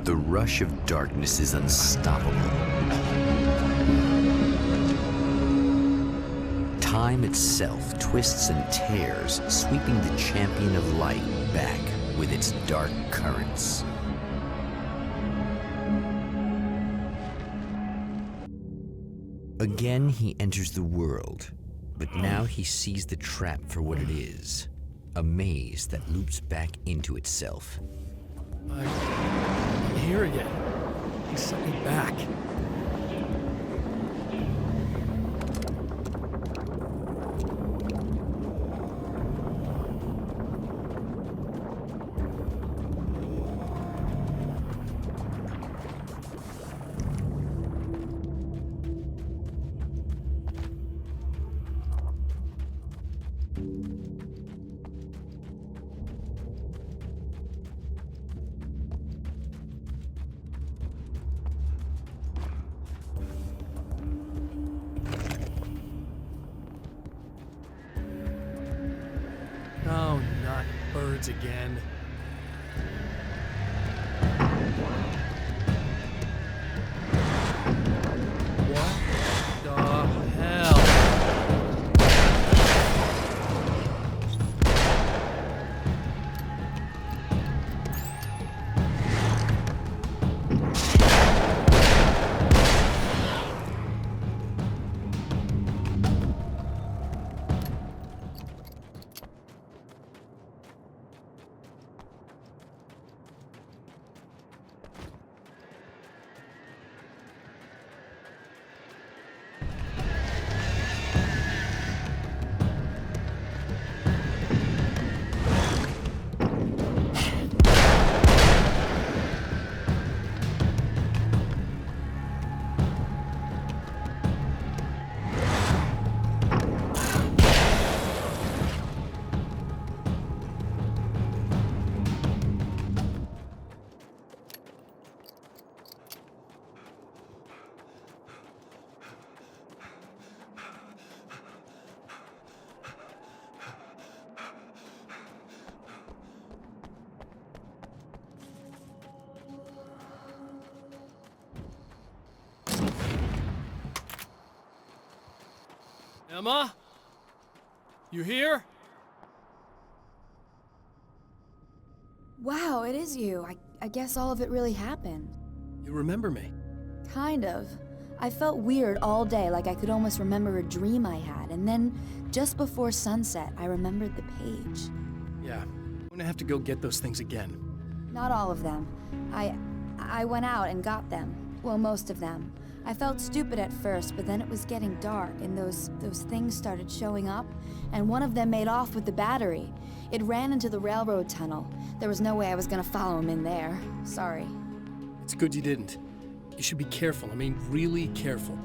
The rush of darkness is unstoppable. Time itself twists and tears, sweeping the Champion of Light back with its dark currents. Again, he enters the world, but now he sees the trap for what it is, a maze that loops back into itself. I'm here again. He sent me back. Oh, not birds again. What the hell? Emma? You here? Wow, it is you. I guess all of it really happened. You remember me? Kind of. I felt weird all day, like I could almost remember a dream I had, and then, just before sunset, I remembered the page. Yeah. I'm gonna have to go get those things again. Not all of them. I went out and got them. Well, most of them. I felt stupid at first, but then it was getting dark, and those things started showing up, and one of them made off with the battery. It ran into the railroad tunnel. There was no way I was gonna follow him in there. Sorry. It's good you didn't. You should be careful. I mean, really careful.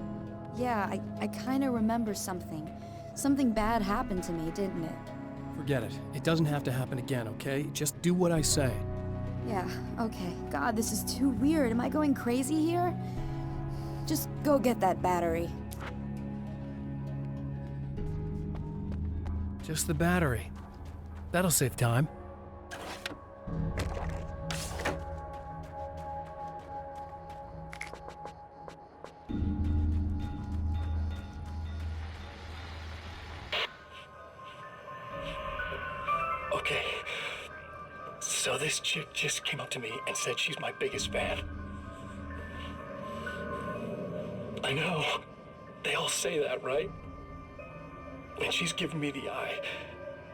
Yeah, I kinda remember something. Something bad happened to me, didn't it? Forget it. It doesn't have to happen again, okay? Just do what I say. Yeah, okay. God, this is too weird. Am I going crazy here? Just go get that battery. Just the battery. That'll save time. Okay. So this chick just came up to me and said she's my biggest fan. I know. They all say that, right? And she's giving me the eye.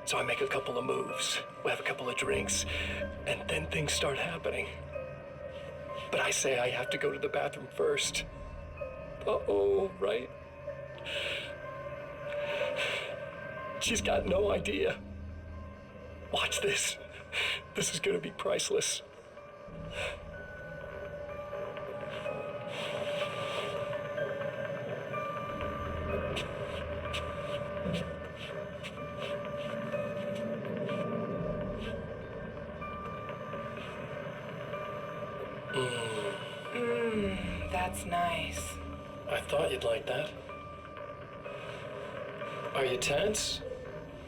So I make a couple of moves. We have a couple of drinks. And then things start happening. But I say I have to go to the bathroom first. Uh-oh, right? She's got no idea. Watch this. This is gonna be priceless. That's nice. I thought you'd like that. Are you tense?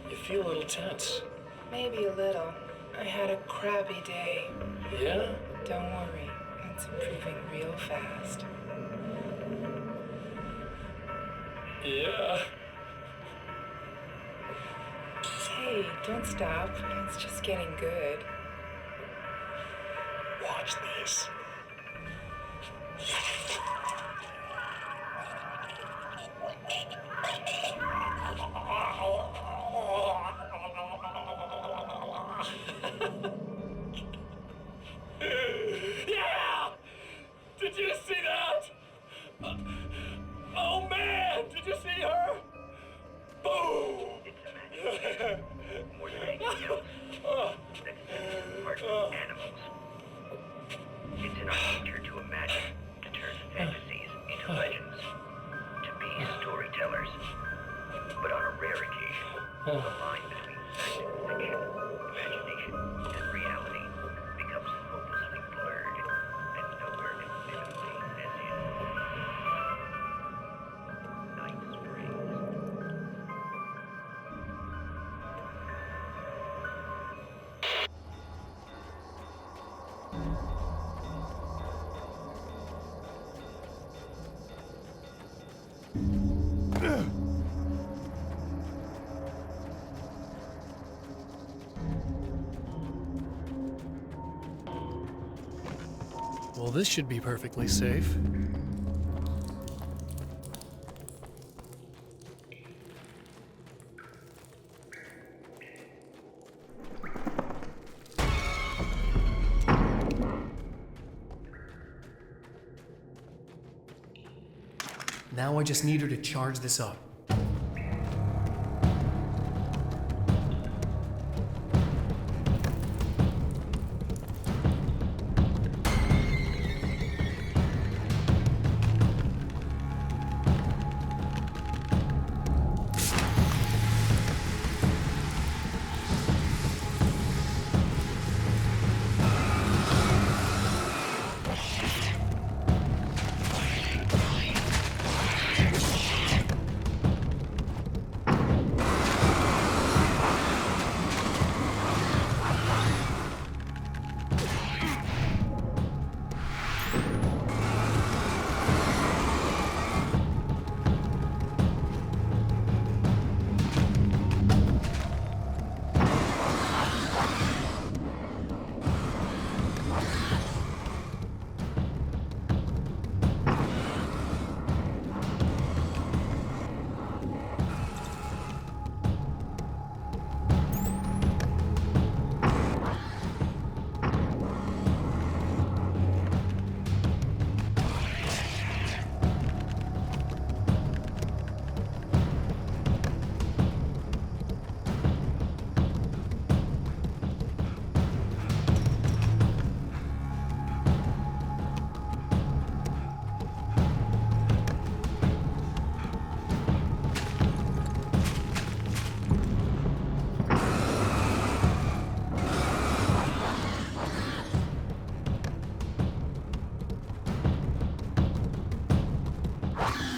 You feel a little tense. Maybe a little. I had a crappy day. Yeah? Don't worry. It's improving real fast. Yeah. Hey, don't stop. It's just getting good. Watch this. Yeah! Did you see that? Oh man, did you see her? Boom! More than anything else, that's part of animals. It's in our nature to imagine, to turn fantasies into legends, to be storytellers. But on a rare occasion, the line between fact and fiction, imagination and reality becomes hopelessly blurred, and nowhere can vividly as in Night Springs. Well, this should be perfectly safe. Now I just need her to charge this up.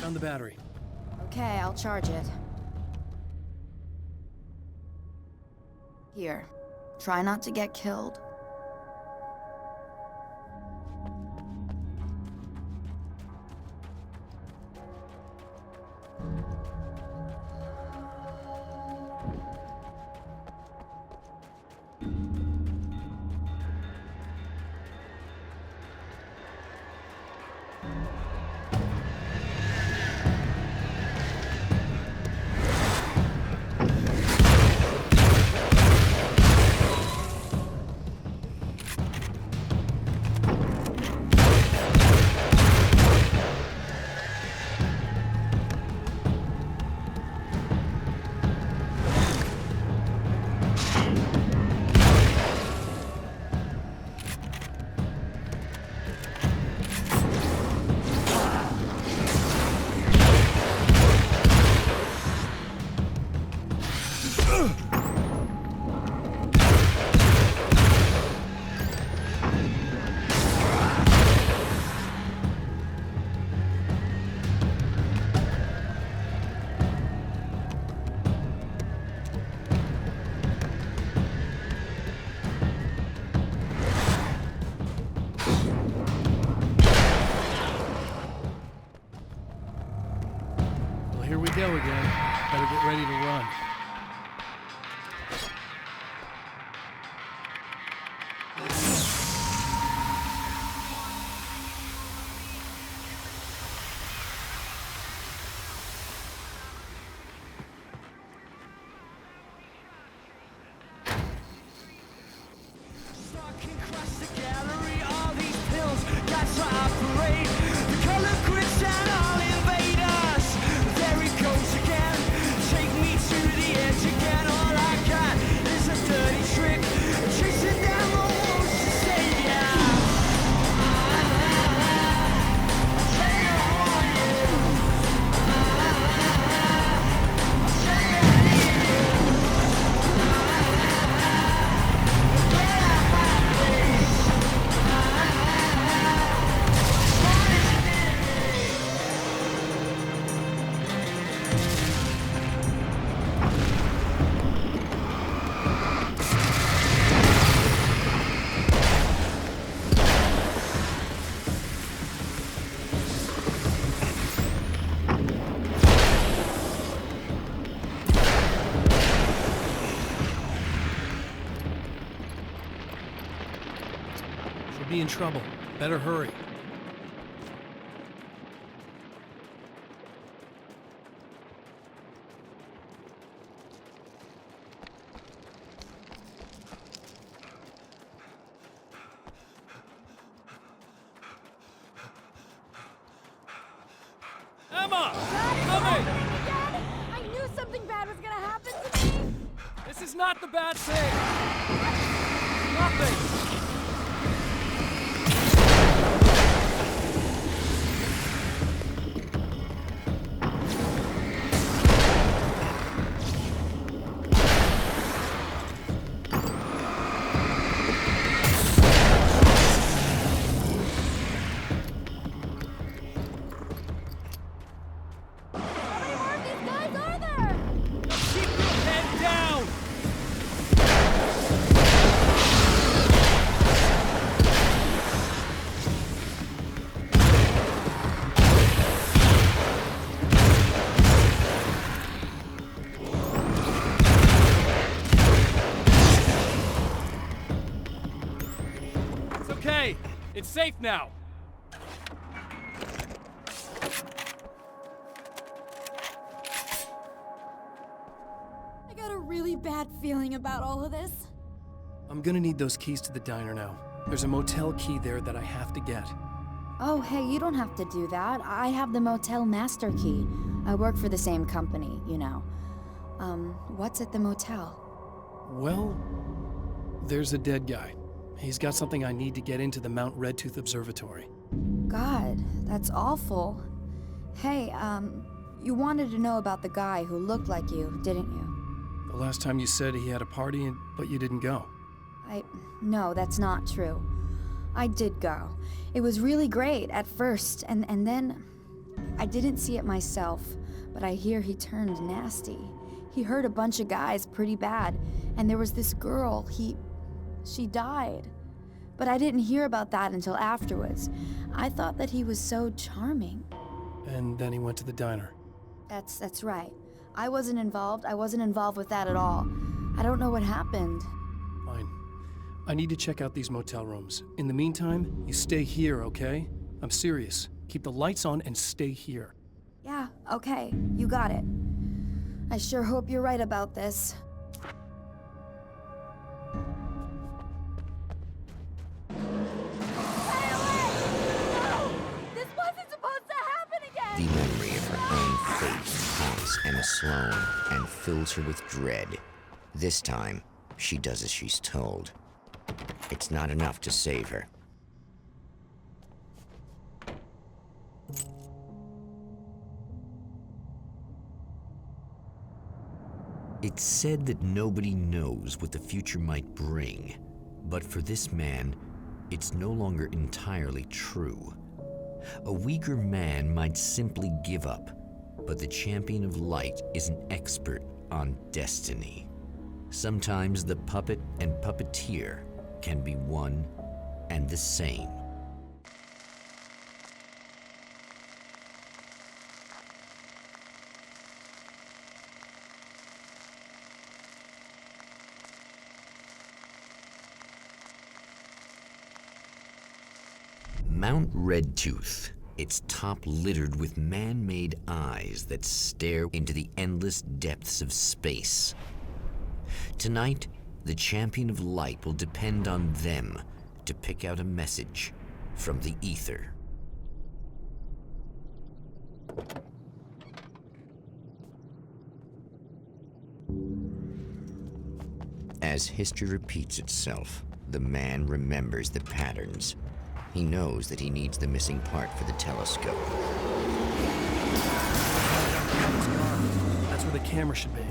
Found the battery. Okay, I'll charge it. Here. Try not to get killed. Here we go again. Better get ready to run. Be in trouble. Better hurry. Emma! Coming! I knew something bad was gonna happen to me! This is not the bad thing! Nothing! It's safe now. I got a really bad feeling about all of this. I'm gonna need those keys to the diner now. There's a motel key there that I have to get. Oh, hey, you don't have to do that. I have the motel master key. I work for the same company, you know. What's at the motel? Well, there's a dead guy. He's got something I need to get into the Mount Redtooth Observatory. God, that's awful. Hey, you wanted to know about the guy who looked like you, didn't you? The last time you said he had a party, but you didn't go. No, that's not true. I did go. It was really great at first, and then I didn't see it myself, but I hear he turned nasty. He hurt a bunch of guys pretty bad, and there was this girl, she died. But I didn't hear about that until afterwards. I thought that he was so charming. And then he went to the diner. That's right. I wasn't involved with that at all. I don't know what happened. Fine. I need to check out these motel rooms. In the meantime, you stay here, okay? I'm serious. Keep the lights on and stay here. Yeah, okay. You got it. I sure hope you're right about this. The memory of her own fate haunts Emma Sloan and fills her with dread. This time, she does as she's told. It's not enough to save her. It's said that nobody knows what the future might bring, but for this man, it's no longer entirely true. A weaker man might simply give up, but the champion of light is an expert on destiny. Sometimes the puppet and puppeteer can be one and the same. Mount Redtooth, its top littered with man-made eyes that stare into the endless depths of space. Tonight, the champion of light will depend on them to pick out a message from the ether. As history repeats itself, the man remembers the patterns. He knows that he needs the missing part for the telescope. That's where the camera should be.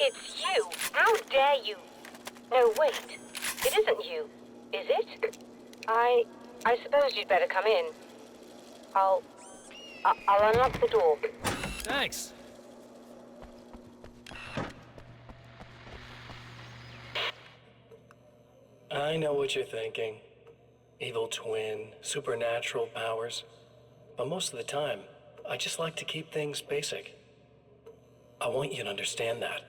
It's you! How dare you! No, wait. It isn't you, is it? I suppose you'd better come in. I'll unlock the door. Thanks. I know what you're thinking. Evil twin, supernatural powers. But most of the time, I just like to keep things basic. I want you to understand that.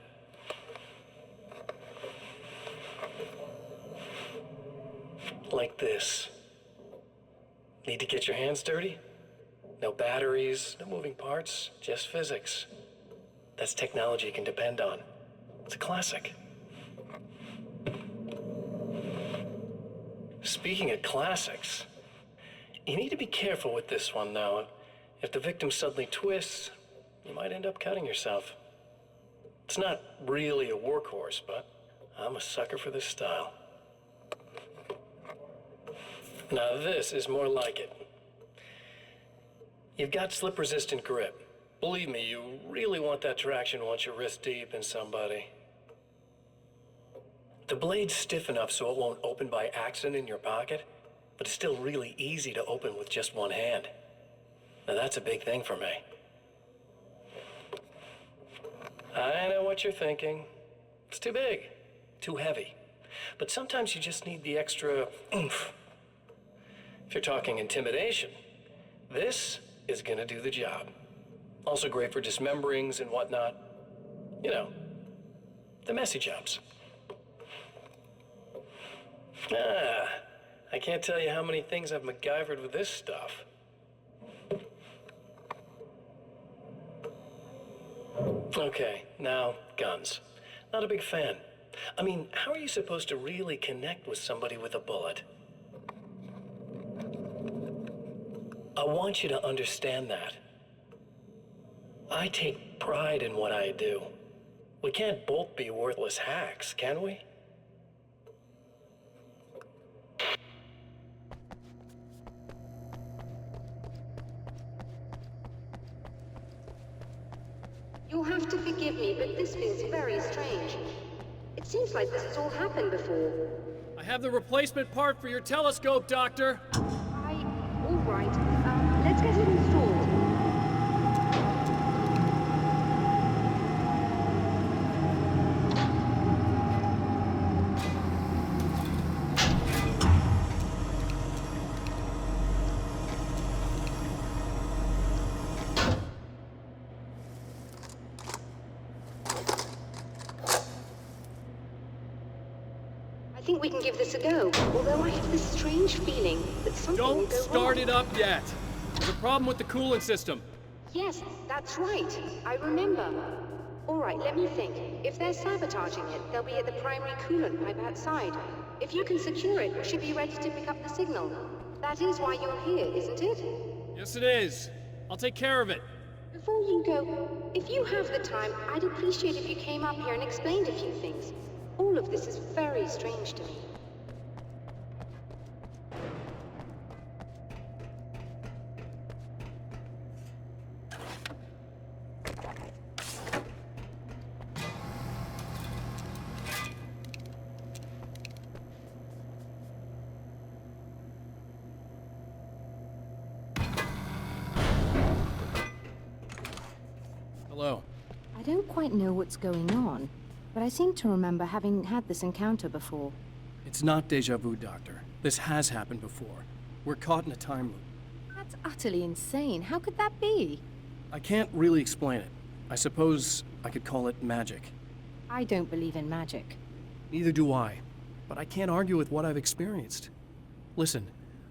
Like this. Need to get your hands dirty? No batteries, no moving parts, just physics. That's technology you can depend on. It's a classic. Speaking of classics, you need to be careful with this one, though. If the victim suddenly twists, you might end up cutting yourself. It's not really a workhorse, but I'm a sucker for this style. Now this is more like it. You've got slip-resistant grip. Believe me, you really want that traction once you're wrist deep in somebody. The blade's stiff enough so it won't open by accident in your pocket, but it's still really easy to open with just one hand. Now that's a big thing for me. I know what you're thinking. It's too big, too heavy. But sometimes you just need the extra oomph. If you're talking intimidation, this is gonna do the job. Also great for dismemberings and whatnot. You know, the messy jobs. I can't tell you how many things I've MacGyvered with this stuff. Okay, now, guns. Not a big fan. I mean, how are you supposed to really connect with somebody with a bullet? I want you to understand that. I take pride in what I do. We can't both be worthless hacks, can we? You'll have to forgive me, but this feels very strange. It seems like this has all happened before. I have the replacement part for your telescope, Doctor. All right. Let's get it installed. I think we can give this a go, although I have this strange feeling that something will Don't go start wrong. it up yet. There's a problem with the coolant system. Yes, that's right. I remember. All right, let me think. If they're sabotaging it, they'll be at the primary coolant pipe outside. If you can secure it, we should be ready to pick up the signal. That is why you're here, isn't it? Yes, it is. I'll take care of it. Before you go, if you have the time, I'd appreciate if you came up here and explained a few things. All of this is very strange to me. Hello. I don't quite know what's going on, but I seem to remember having had this encounter before. It's not deja vu, Doctor. This has happened before. We're caught in a time loop. That's utterly insane. How could that be? I can't really explain it. I suppose I could call it magic. I don't believe in magic. Neither do I. But I can't argue with what I've experienced. Listen,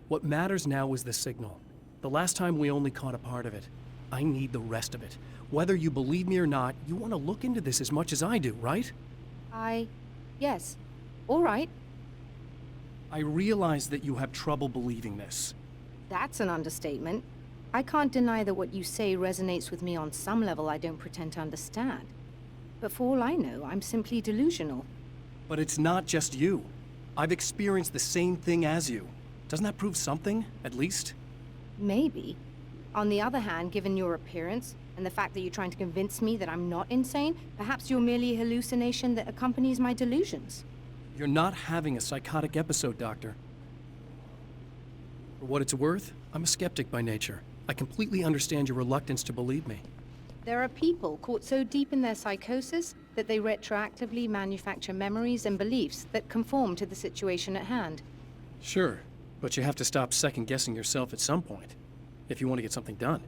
what matters now is the signal. The last time we only caught a part of it. I need the rest of it. Whether you believe me or not, you want to look into this as much as I do, right? Yes. All right. I realize that you have trouble believing this. That's an understatement. I can't deny that what you say resonates with me on some level I don't pretend to understand. But for all I know, I'm simply delusional. But it's not just you. I've experienced the same thing as you. Doesn't that prove something, at least? Maybe. On the other hand, given your appearance, And the fact that you're trying to convince me that I'm not insane, perhaps you're merely a hallucination that accompanies my delusions. You're not having a psychotic episode, Doctor. For what it's worth, I'm a skeptic by nature. I completely understand your reluctance to believe me. There are people caught so deep in their psychosis that they retroactively manufacture memories and beliefs that conform to the situation at hand. Sure, but you have to stop second-guessing yourself at some point, if you want to get something done.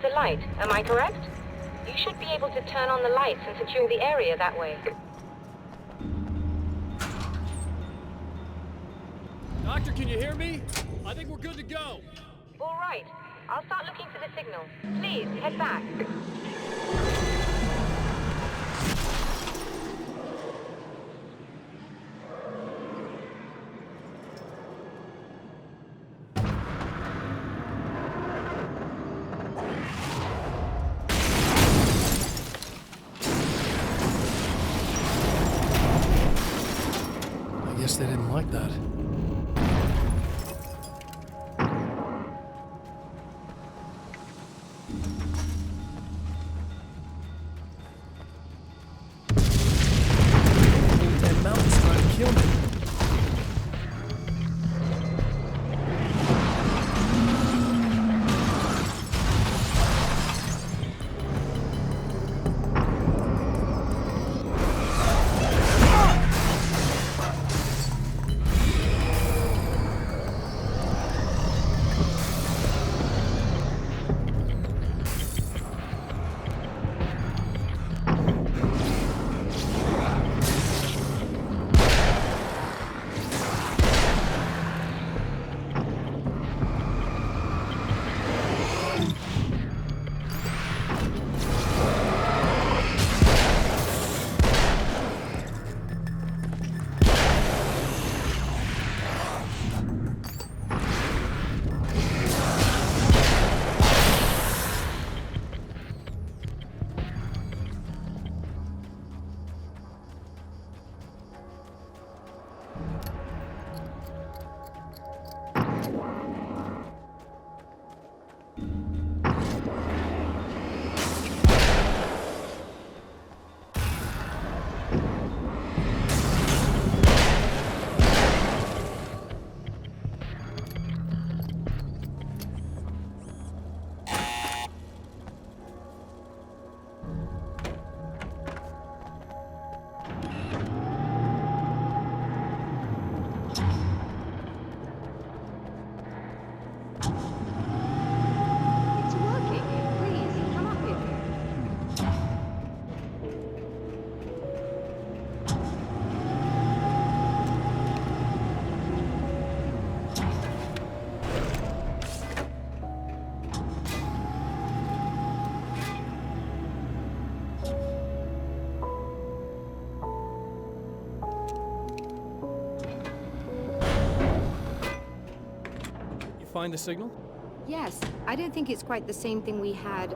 The light, am I correct? You should be able to turn on the lights and secure the area that way. Doctor, can you hear me? I think we're good to go. All right. I'll start looking for the signal. Please, head back. I guess they didn't like that. That mountain's trying to kill me. find the signal? Yes, I don't think it's quite the same thing we had,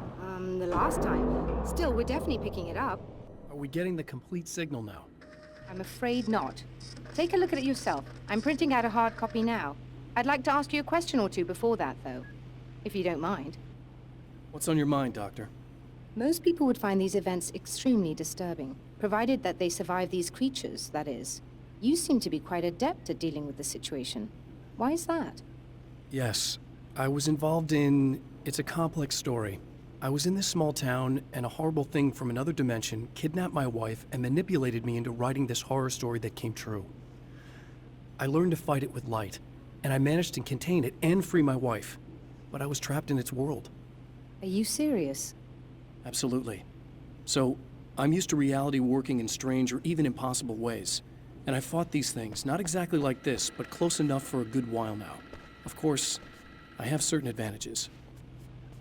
the last time. Still, we're definitely picking it up. Are we getting the complete signal now? I'm afraid not. Take a look at it yourself. I'm printing out a hard copy now. I'd like to ask you a question or two before that, though. If you don't mind. What's on your mind, Doctor? Most people would find these events extremely disturbing, provided that they survive these creatures, that is. You seem to be quite adept at dealing with the situation. Why is that? Yes. I was involved in... It's a complex story. I was in this small town, and a horrible thing from another dimension kidnapped my wife and manipulated me into writing this horror story that came true. I learned to fight it with light, and I managed to contain it and free my wife. But I was trapped in its world. Are you serious? Absolutely. So, I'm used to reality working in strange or even impossible ways. And I fought these things, not exactly like this, but close enough for a good while now. Of course, I have certain advantages.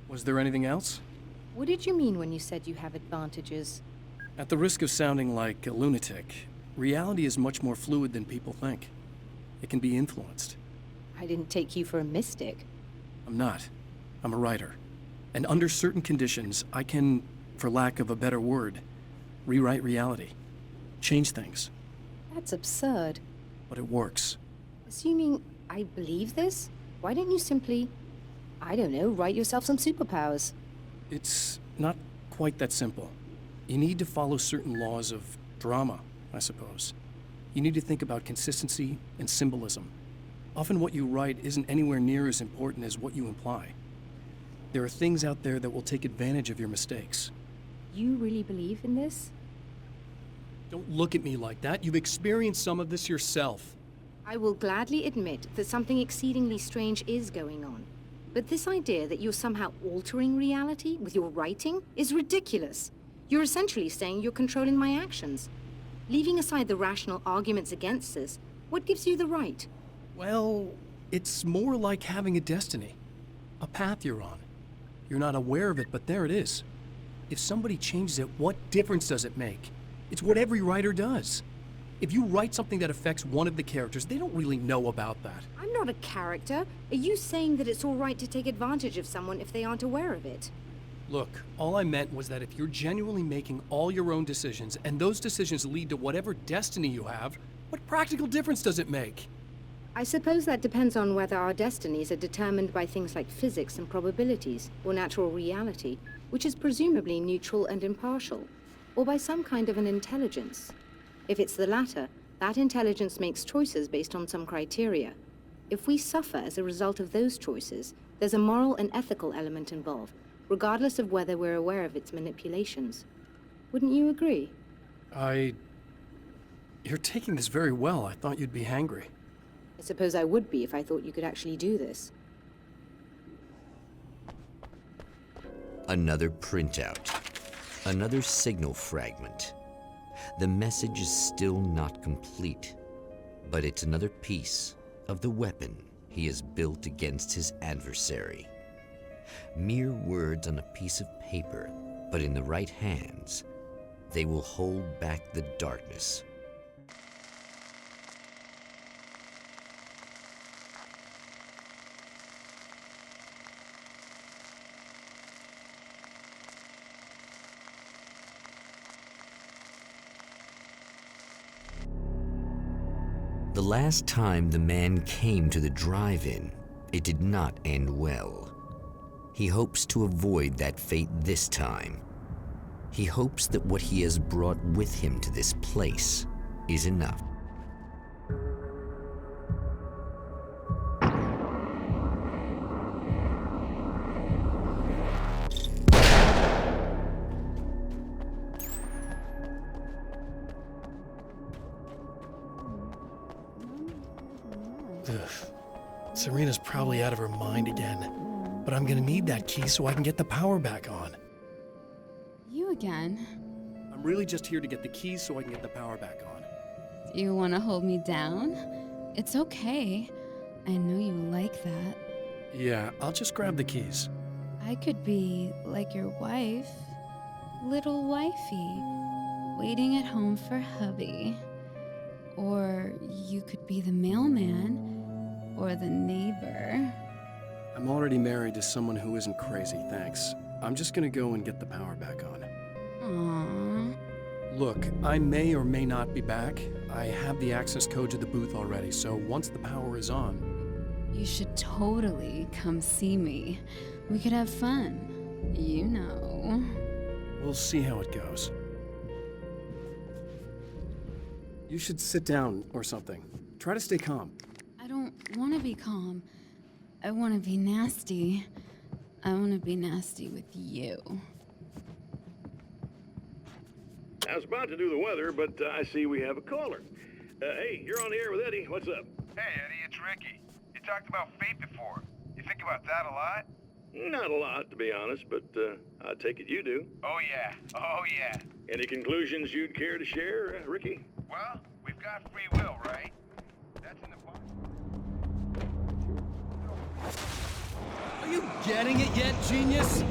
Was there anything else? What did you mean when you said you have advantages? At the risk of sounding like a lunatic, reality is much more fluid than people think. It can be influenced. I didn't take you for a mystic. I'm not. I'm a writer. And under certain conditions, I can, for lack of a better word, rewrite reality. Change things. That's absurd. But it works. Assuming I believe this, why don't you simply, I don't know, write yourself some superpowers? It's not quite that simple. You need to follow certain laws of drama, I suppose. You need to think about consistency and symbolism. Often what you write isn't anywhere near as important as what you imply. There are things out there that will take advantage of your mistakes. You really believe in this? Don't look at me like that. You've experienced some of this yourself. I will gladly admit that something exceedingly strange is going on. But this idea that you're somehow altering reality with your writing is ridiculous. You're essentially saying you're controlling my actions. Leaving aside the rational arguments against this, what gives you the right? Well, it's more like having a destiny. A path you're on. You're not aware of it, but there it is. If somebody changes it, what difference does it make? It's what every writer does. If you write something that affects one of the characters, they don't really know about that. I'm not a character. Are you saying that it's all right to take advantage of someone if they aren't aware of it? Look, all I meant was that if you're genuinely making all your own decisions, and those decisions lead to whatever destiny you have, what practical difference does it make? I suppose that depends on whether our destinies are determined by things like physics and probabilities, or natural reality, which is presumably neutral and impartial, or by some kind of an intelligence. If it's the latter, that intelligence makes choices based on some criteria. If we suffer as a result of those choices, there's a moral and ethical element involved, regardless of whether we're aware of its manipulations. Wouldn't you agree? You're taking this very well. I thought you'd be hangry. I suppose I would be if I thought you could actually do this. Another printout. Another signal fragment. The message is still not complete, but it's another piece of the weapon he has built against his adversary. Mere words on a piece of paper, but in the right hands, they will hold back the darkness. The last time the man came to the drive-in, it did not end well. He hopes to avoid that fate this time. He hopes that what he has brought with him to this place is enough. Serena's probably out of her mind again. But I'm gonna need that key so I can get the power back on. You again? I'm really just here to get the keys so I can get the power back on. Do you want to hold me down? It's okay. I know you like that. Yeah, I'll just grab the keys. I could be like your wife. Little wifey. Waiting at home for hubby. Or you could be the mailman. Or the neighbor. I'm already married to someone who isn't crazy, thanks. I'm just gonna go and get the power back on. Aww. Look, I may or may not be back. I have the access code to the booth already, so once the power is on... You should totally come see me. We could have fun. You know. We'll see how it goes. You should sit down or something. Try to stay calm. I don't want to be calm. I want to be nasty. I want to be nasty with you. I was about to do the weather, but I see we have a caller. Hey, you're on the air with Eddie. What's up? Hey, Eddie, it's Ricky. You talked about fate before. You think about that a lot? Not a lot, to be honest, but I take it you do. Oh, yeah. Oh, yeah. Any conclusions you'd care to share, Ricky? Well, we've got free will, right? That's in the Bible. Are you getting it yet, genius?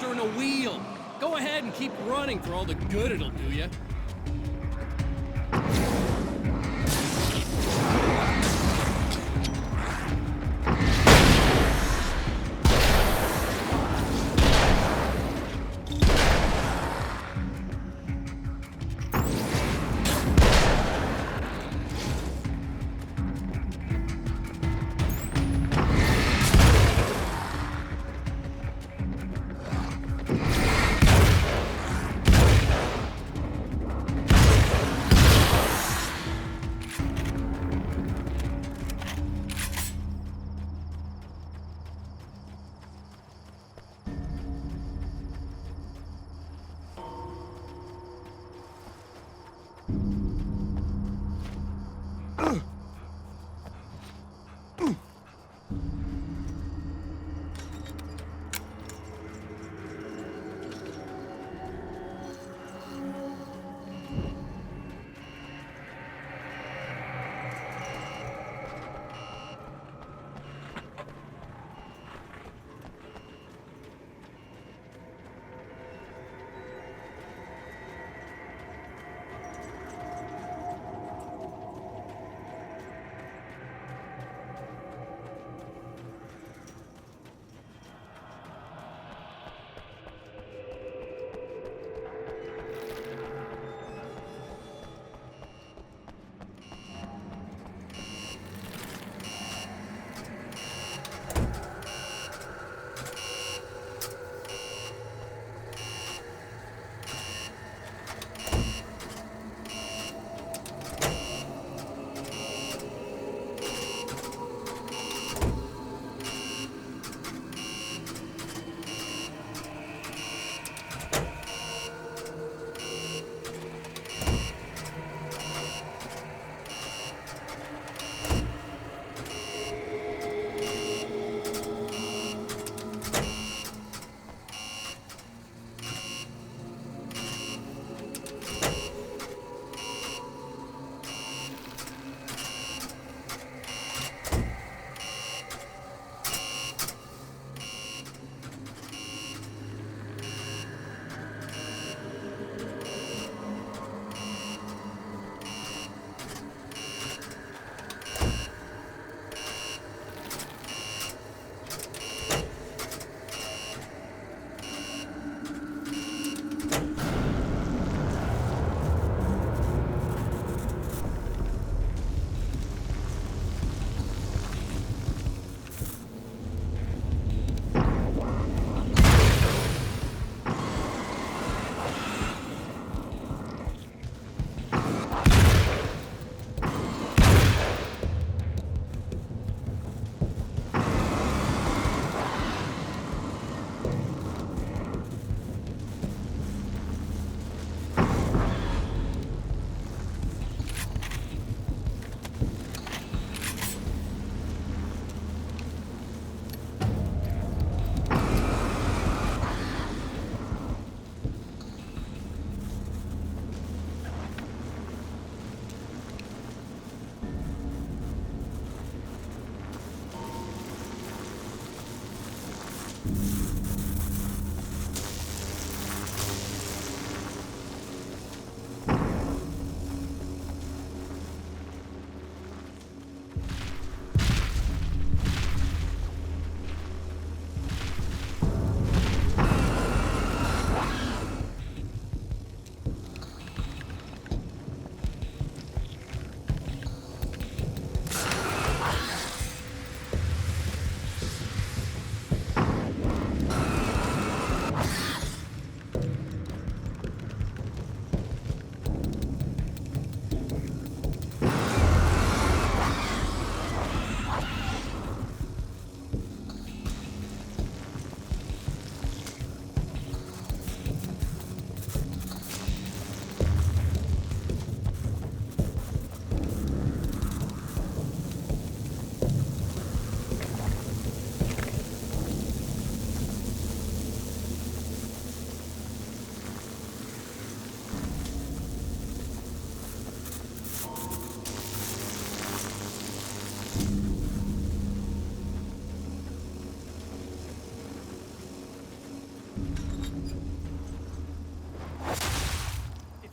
In a wheel. Go ahead and keep running for all the good it'll do you.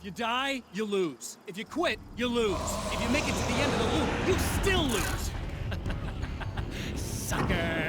If you die, you lose. If you quit, you lose. If you make it to the end of the loop, you still lose. Sucker!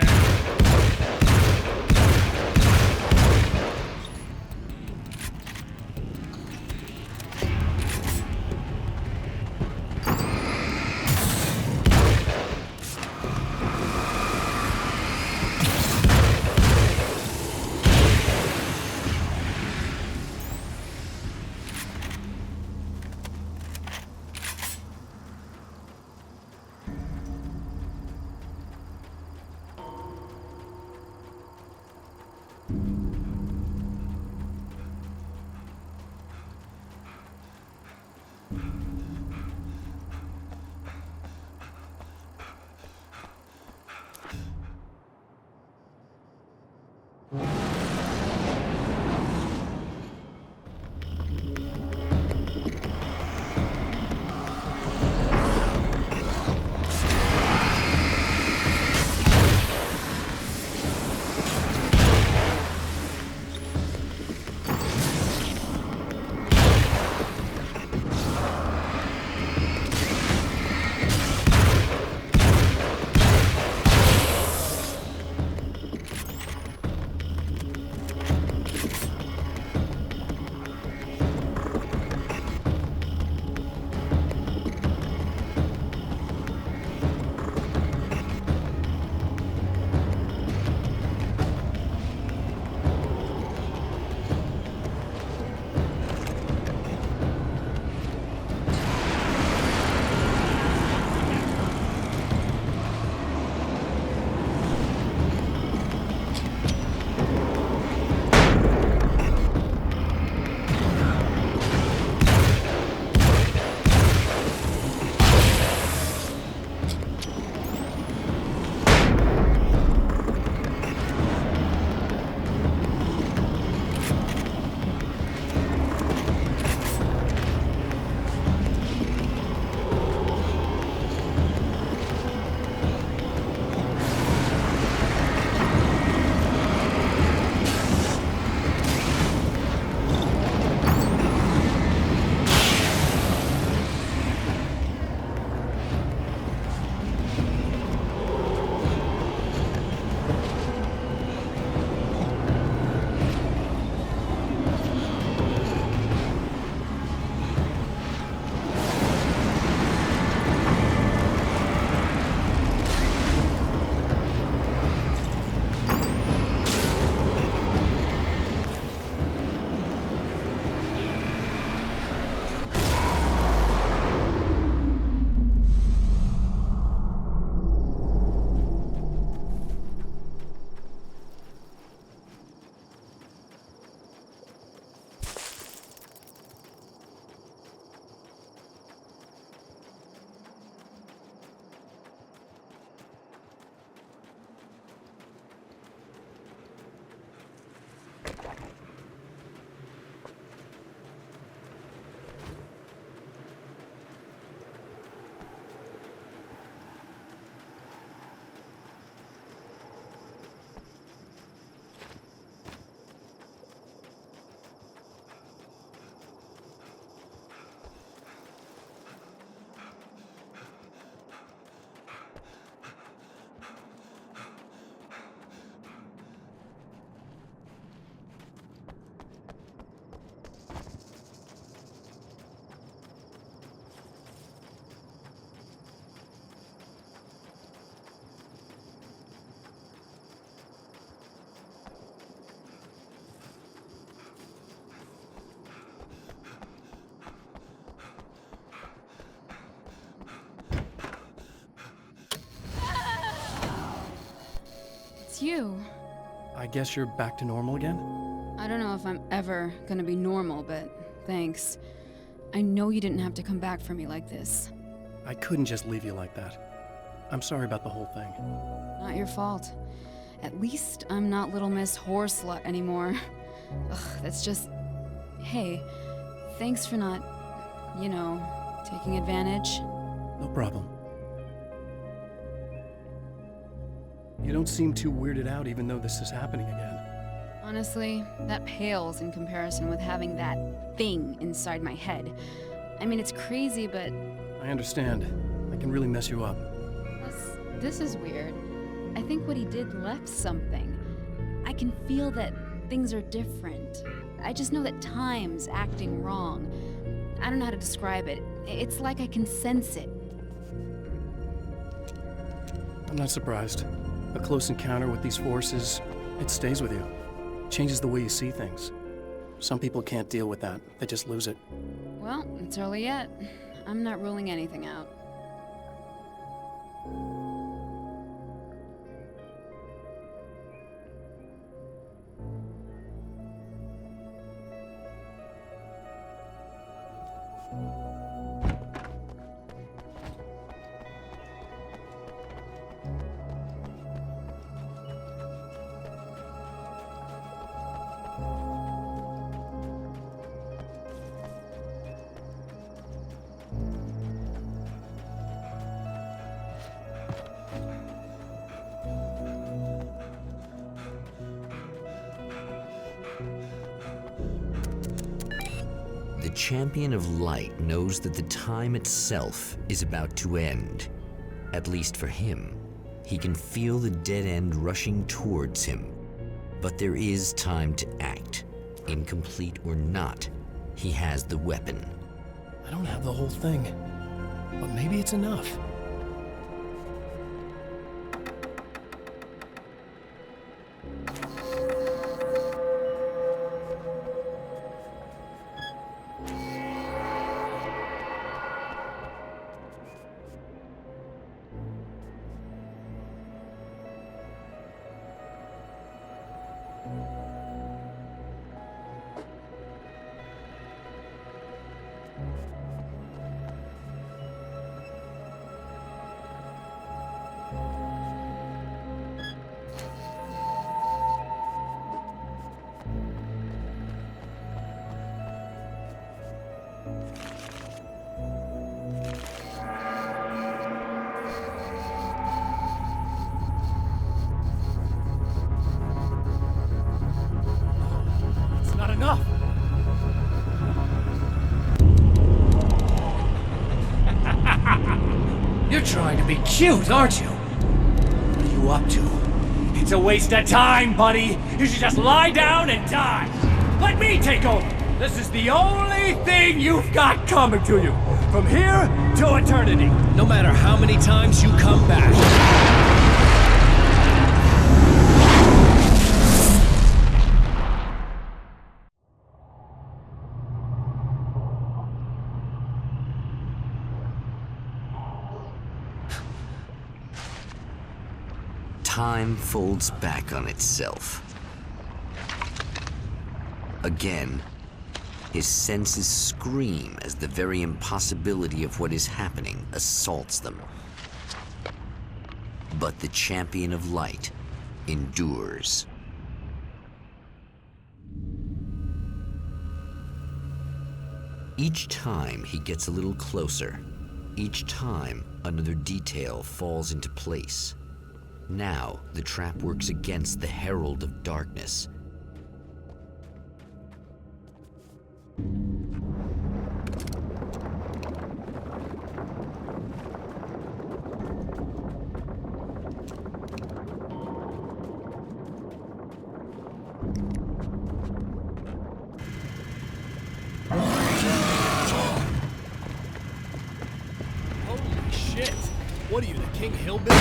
It's you. I guess you're back to normal again? I don't know if I'm ever gonna be normal, but thanks. I know you didn't have to come back for me like this. I couldn't just leave you like that. I'm sorry about the whole thing. Not your fault. At least I'm not Little Miss Whore Slut anymore. Ugh, that's just... Hey, thanks for not, you know, taking advantage. No problem. You don't seem too weirded out even though this is happening again. Honestly, that pales in comparison with having that thing inside my head. I mean, it's crazy, but... I understand. I can really mess you up. Plus, this is weird. I think what he did left something. I can feel that things are different. I just know that time's acting wrong. I don't know how to describe it. It's like I can sense it. I'm not surprised. A close encounter with these forces, it stays with you. Changes the way you see things. Some people can't deal with that. They just lose it. Well, it's early yet. I'm not ruling anything out. The Champion of Light knows that the time itself is about to end. At least for him. He can feel the dead end rushing towards him. But there is time to act. Incomplete or not, he has the weapon. I don't have the whole thing, but maybe it's enough. You're trying to be cute, aren't you? What are you up to? It's a waste of time, buddy. You should just lie down and die. Let me take over. This is the only thing you've got coming to you. From here to eternity. No matter how many times you come back. Time folds back on itself. Again, his senses scream as the very impossibility of what is happening assaults them. But the Champion of Light endures. Each time he gets a little closer. Each time another detail falls into place. Now, the trap works against the Herald of Darkness. Holy shit! What are you, the King Hillbilly?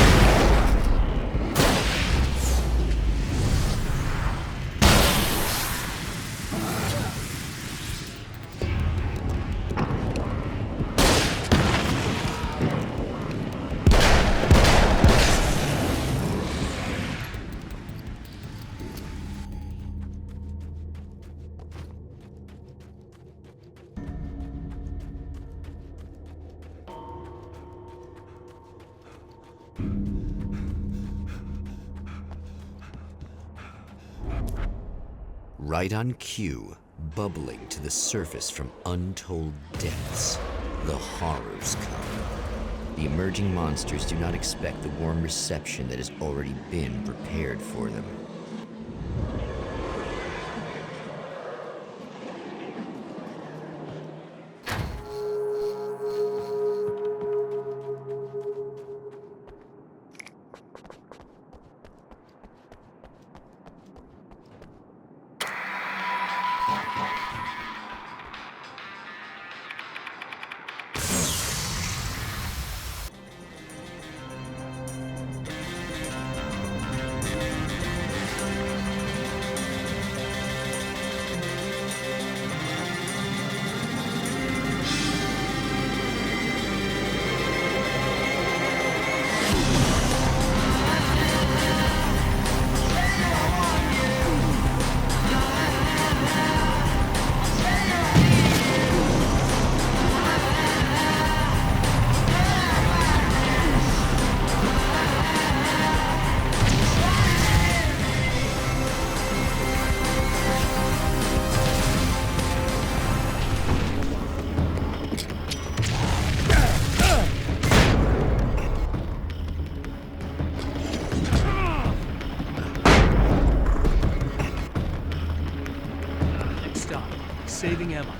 Right on cue, bubbling to the surface from untold depths, the horrors come. The emerging monsters do not expect the warm reception that has already been prepared for them. saving Emma.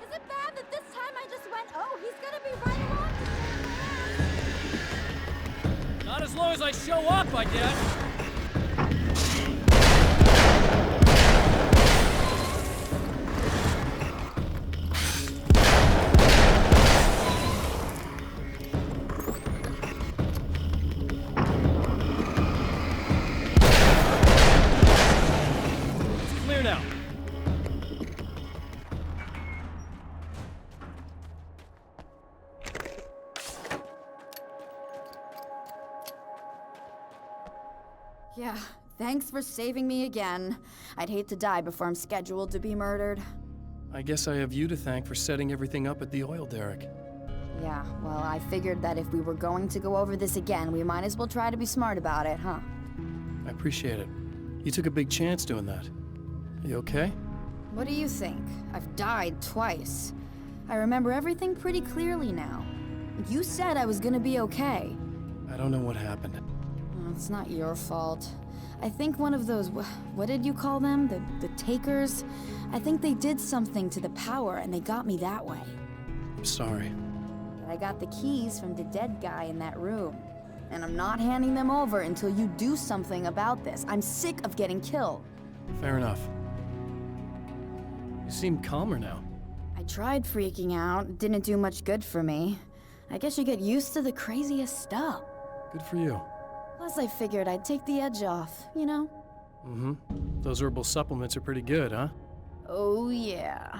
Is it bad that this time I just went, oh, he's gonna be right along? Not as long as I show up, I guess. It's clear now. Yeah, thanks for saving me again. I'd hate to die before I'm scheduled to be murdered. I guess I have you to thank for setting everything up at the oil derrick. Yeah, well, I figured that if we were going to go over this again, we might as well try to be smart about it, huh? I appreciate it. You took a big chance doing that. You okay? What do you think? I've died twice. I remember everything pretty clearly now. You said I was gonna be okay. I don't know what happened. It's not your fault. I think one of those, what did you call them? The takers? I think they did something to the power and they got me that way. I'm sorry. But I got the keys from the dead guy in that room. And I'm not handing them over until you do something about this. I'm sick of getting killed. Fair enough. You seem calmer now. I tried freaking out. It didn't do much good for me. I guess you get used to the craziest stuff. Good for you. Plus, I figured I'd take the edge off, you know? Mm-hmm. Those herbal supplements are pretty good, huh? Oh, yeah.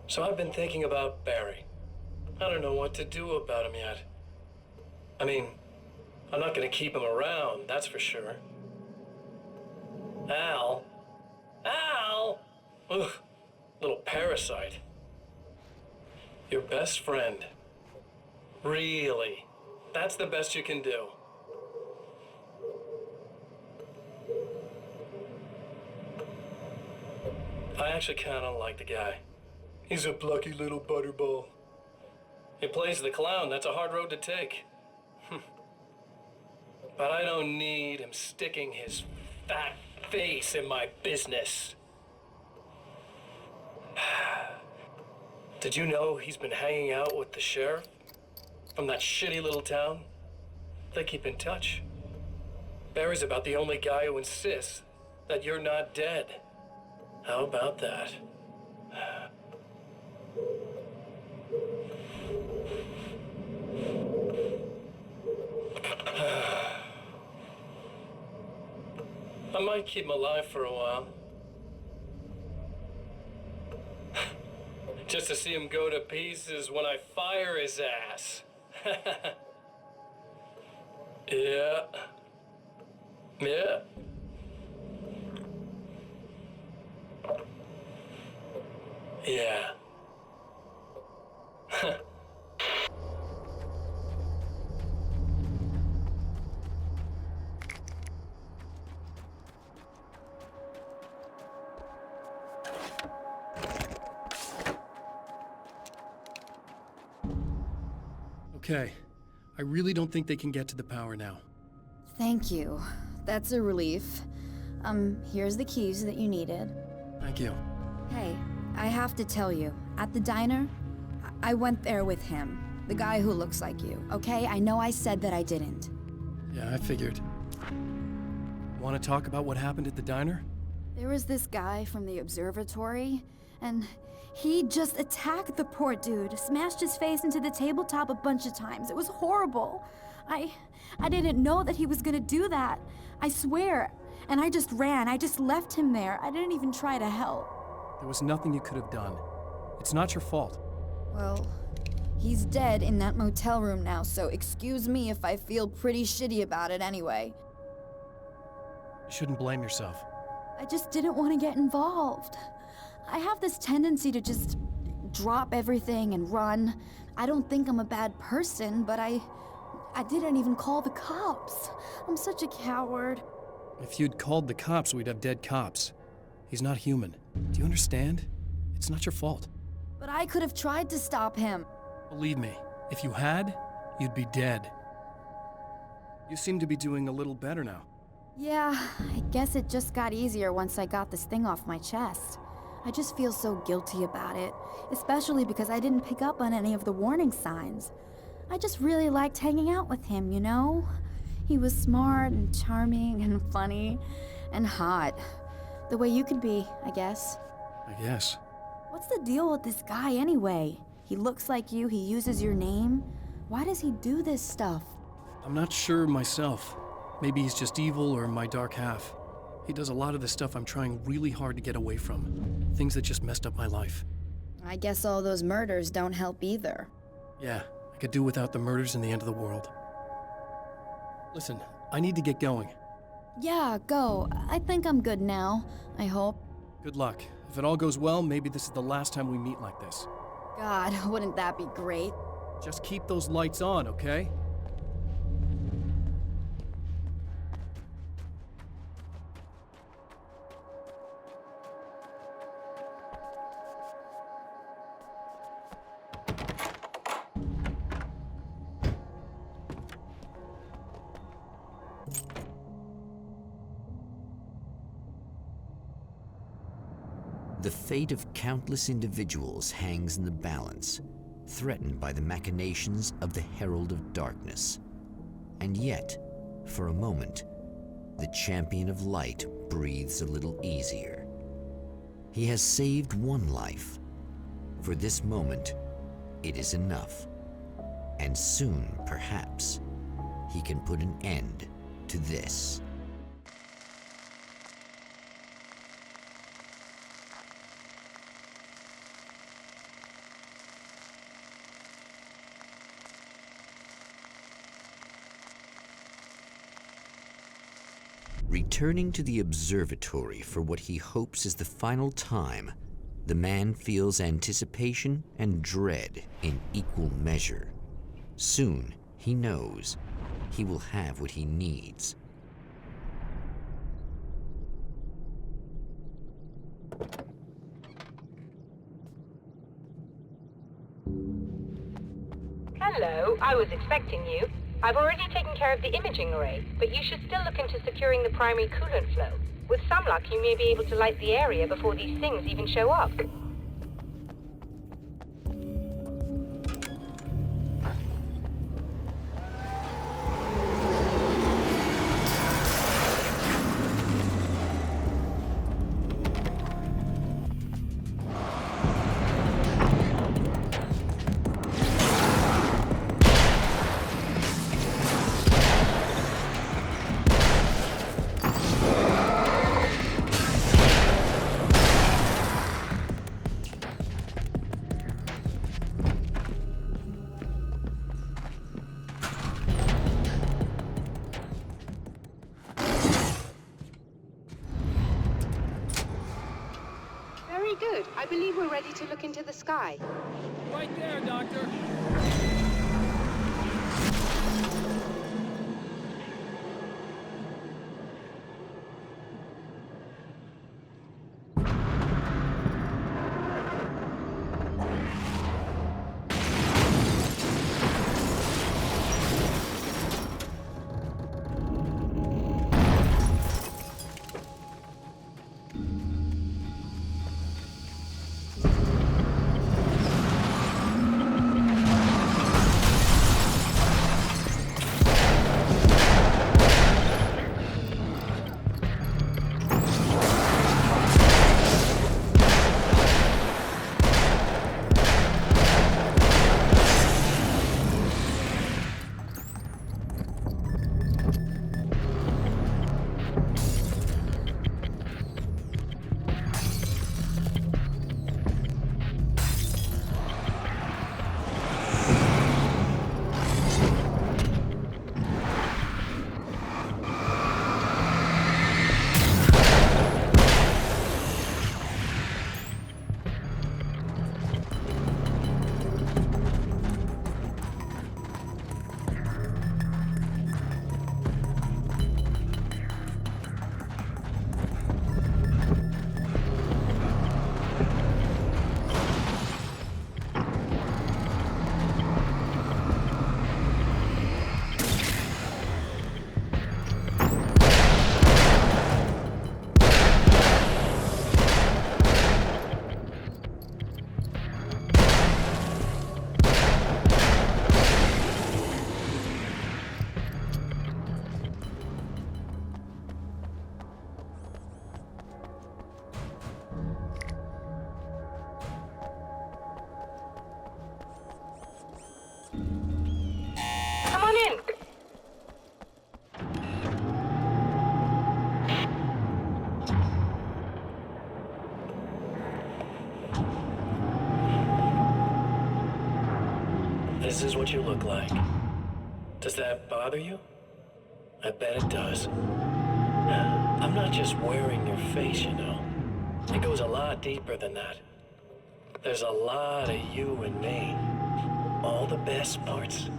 So I've been thinking about Barry. I don't know what to do about him yet. I mean, I'm not gonna keep him around, that's for sure. Al? Al! Ugh, little parasite. Your best friend. Really? That's the best you can do? I actually kinda like the guy. He's a plucky little butterball. He plays the clown. That's a hard road to take. But I don't need him sticking his fat face in my business. Did you know he's been hanging out with the sheriff from that shitty little town? They keep in touch. Barry's about the only guy who insists that you're not dead. How about that? I might keep him alive for a while. Just to see him go to pieces when I fire his ass. Yeah. Yeah. Yeah. Okay. I really don't think they can get to the power now. Thank you. That's a relief. Here's the keys that you needed. Thank you. Hey, I have to tell you, at the diner, I went there with him. The guy who looks like you, okay? I know I said that I didn't. Yeah, I figured. Want to talk about what happened at the diner? There was this guy from the observatory, and he just attacked the poor dude, smashed his face into the tabletop a bunch of times. It was horrible. I didn't know that he was gonna do that. I swear. And I just ran. I just left him there. I didn't even try to help. There was nothing you could have done. It's not your fault. Well, he's dead in that motel room now, so excuse me if I feel pretty shitty about it anyway. You shouldn't blame yourself. I just didn't want to get involved. I have this tendency to just drop everything and run. I don't think I'm a bad person, but I didn't even call the cops. I'm such a coward. If you'd called the cops, we'd have dead cops. He's not human. Do you understand? It's not your fault. But I could have tried to stop him. Believe me, if you had, you'd be dead. You seem to be doing a little better now. Yeah, I guess it just got easier once I got this thing off my chest. I just feel so guilty about it, especially because I didn't pick up on any of the warning signs. I just really liked hanging out with him, you know? He was smart and charming and funny and hot. The way you could be, I guess. I guess. What's the deal with this guy anyway? He looks like you, he uses your name. Why does he do this stuff? I'm not sure myself. Maybe he's just evil or my dark half. He does a lot of the stuff I'm trying really hard to get away from. Things that just messed up my life. I guess all those murders don't help either. Yeah, I could do without the murders and the end of the world. Listen, I need to get going. Yeah, go. I think I'm good now. I hope. Good luck. If it all goes well, maybe this is the last time we meet like this. God, wouldn't that be great? Just keep those lights on, okay? The fate of countless individuals hangs in the balance, threatened by the machinations of the Herald of Darkness. And yet, for a moment, the Champion of Light breathes a little easier. He has saved one life. For this moment, it is enough. And soon, perhaps, he can put an end to this. Returning to the observatory for what he hopes is the final time, the man feels anticipation and dread in equal measure. Soon, he knows, he will have what he needs. Hello, I was expecting you. I've already taken care of the imaging array, but you should still look into securing the primary coolant flow. With some luck, you may be able to light the area before these things even show up. Good. I believe we're ready to look into the sky. Right there, Doctor. Come on in. This is what you look like. Does that bother you? I bet it does. I'm not just wearing your face, you know. It goes a lot deeper than that. There's a lot of you and me. All the best parts.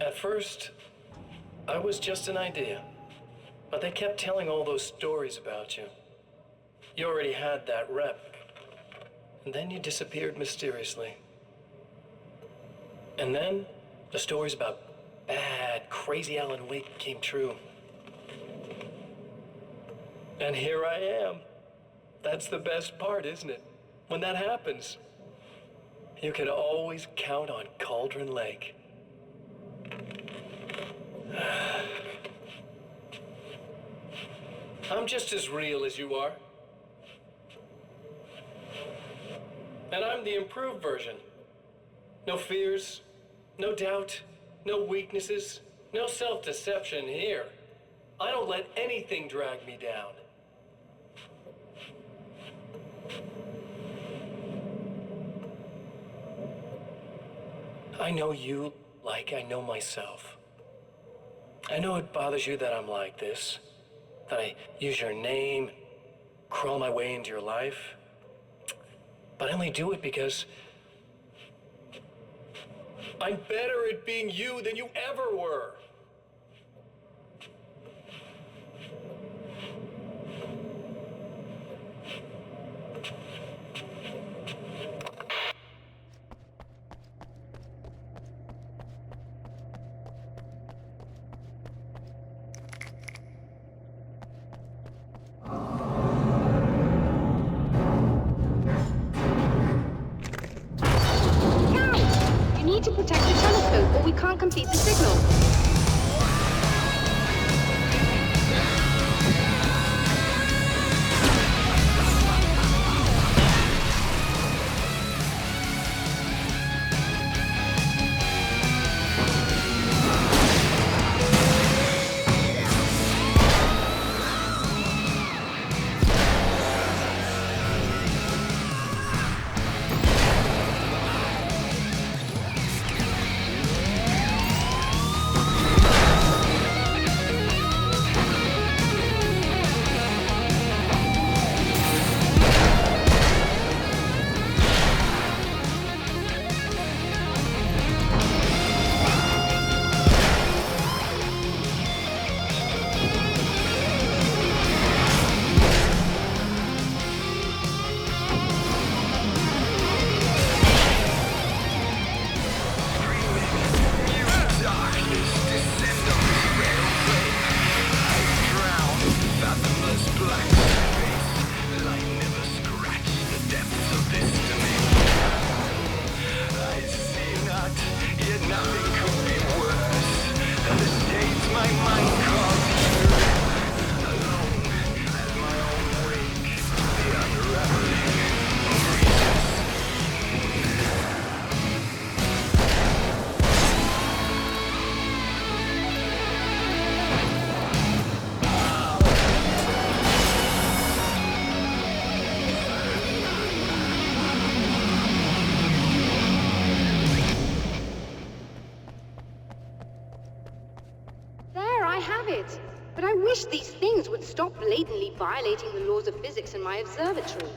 At first, I was just an idea. But they kept telling all those stories about you. You already had that rep. And then you disappeared mysteriously. And then, the stories about bad, crazy Alan Wake came true. And here I am. That's the best part, isn't it? When that happens, you can always count on Cauldron Lake. I'm just as real as you are. And I'm the improved version. No fears, no doubt, no weaknesses, no self-deception here. I don't let anything drag me down. I know you like I know myself. I know it bothers you that I'm like this, that I use your name, crawl my way into your life. But I only do it because I'm better at being you than you ever were. To protect the telescope, or we can't complete the signal. it. But I wish these things would stop blatantly violating the laws of physics in my observatory.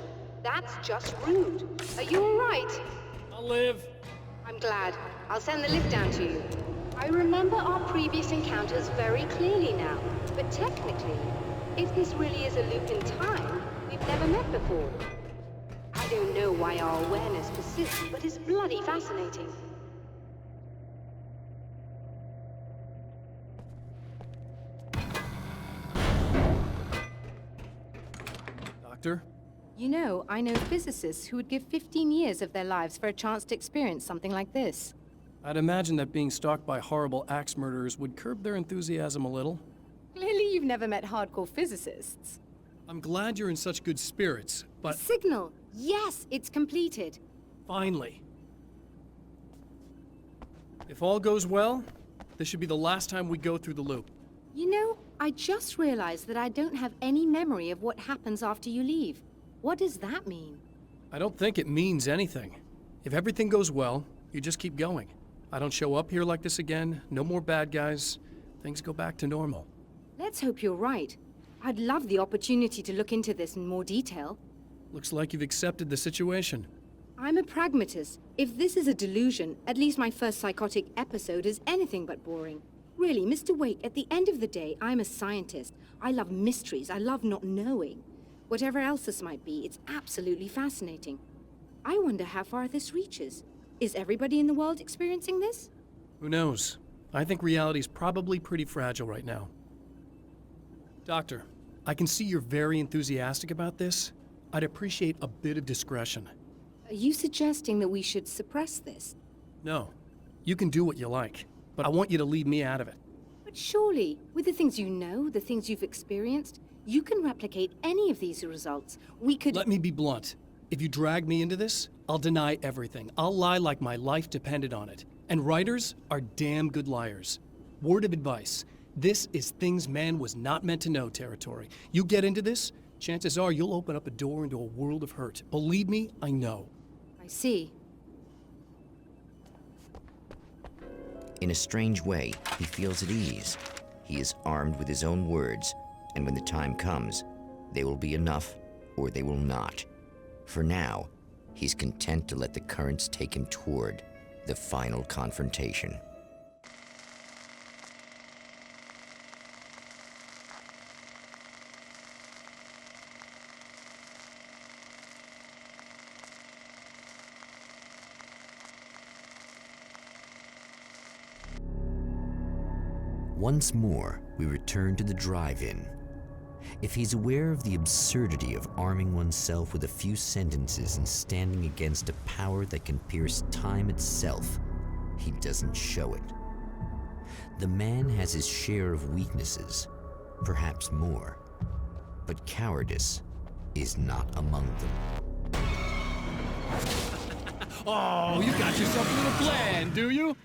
That's just rude. Are you all right? I'll live. I'm glad. I'll send the lift down to you. I remember our previous encounters very clearly now. But technically, if this really is a loop in time, we've never met before. I don't know why our awareness persists, but it's bloody fascinating. Doctor? You know, I know physicists who would give 15 years of their lives for a chance to experience something like this. I'd imagine that being stalked by horrible axe murderers would curb their enthusiasm a little. Clearly you've never met hardcore physicists. I'm glad you're in such good spirits, but... Signal! Yes, it's completed. Finally. If all goes well, this should be the last time we go through the loop. You know, I just realized that I don't have any memory of what happens after you leave. What does that mean? I don't think it means anything. If everything goes well, you just keep going. I don't show up here like this again, no more bad guys. Things go back to normal. Let's hope you're right. I'd love the opportunity to look into this in more detail. Looks like you've accepted the situation. I'm a pragmatist. If this is a delusion, at least my first psychotic episode is anything but boring. Really, Mr. Wake, at the end of the day, I'm a scientist. I love mysteries. I love not knowing. Whatever else this might be, it's absolutely fascinating. I wonder how far this reaches. Is everybody in the world experiencing this? Who knows? I think reality's probably pretty fragile right now. Doctor, I can see you're very enthusiastic about this. I'd appreciate a bit of discretion. Are you suggesting that we should suppress this? No. You can do what you like, but I want you to leave me out of it. But surely, with the things you know, the things you've experienced, you can replicate any of these results. We could— Let me be blunt. If you drag me into this, I'll deny everything. I'll lie like my life depended on it. And writers are damn good liars. Word of advice. This is things man was not meant to know territory. You get into this, chances are you'll open up a door into a world of hurt. Believe me, I know. I see. In a strange way, he feels at ease. He is armed with his own words, and when the time comes, they will be enough or they will not. For now, he's content to let the currents take him toward the final confrontation. Once more, we return to the drive-in. If he's aware of the absurdity of arming oneself with a few sentences and standing against a power that can pierce time itself, he doesn't show it. The man has his share of weaknesses, perhaps more, but cowardice is not among them. Oh, you got yourself a little plan, do you?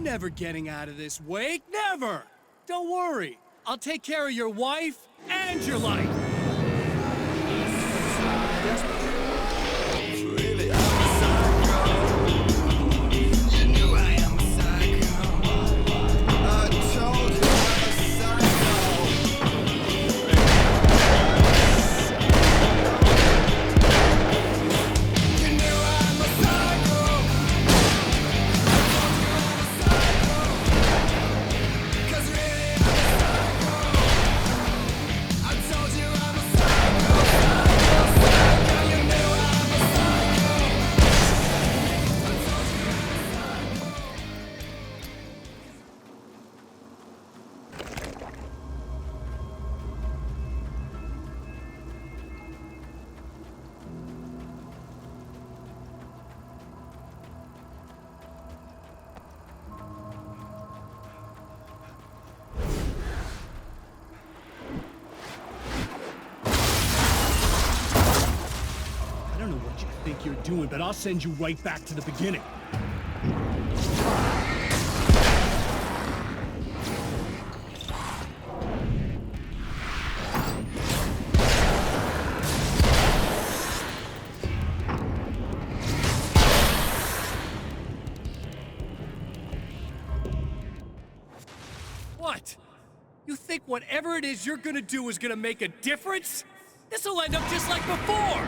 never getting out of this, Wake. Never! Don't worry. I'll take care of your wife and your life. I don't know what you think you're doing, but I'll send you right back to the beginning. What? You think whatever it is you're gonna do is gonna make a difference? This'll end up just like before!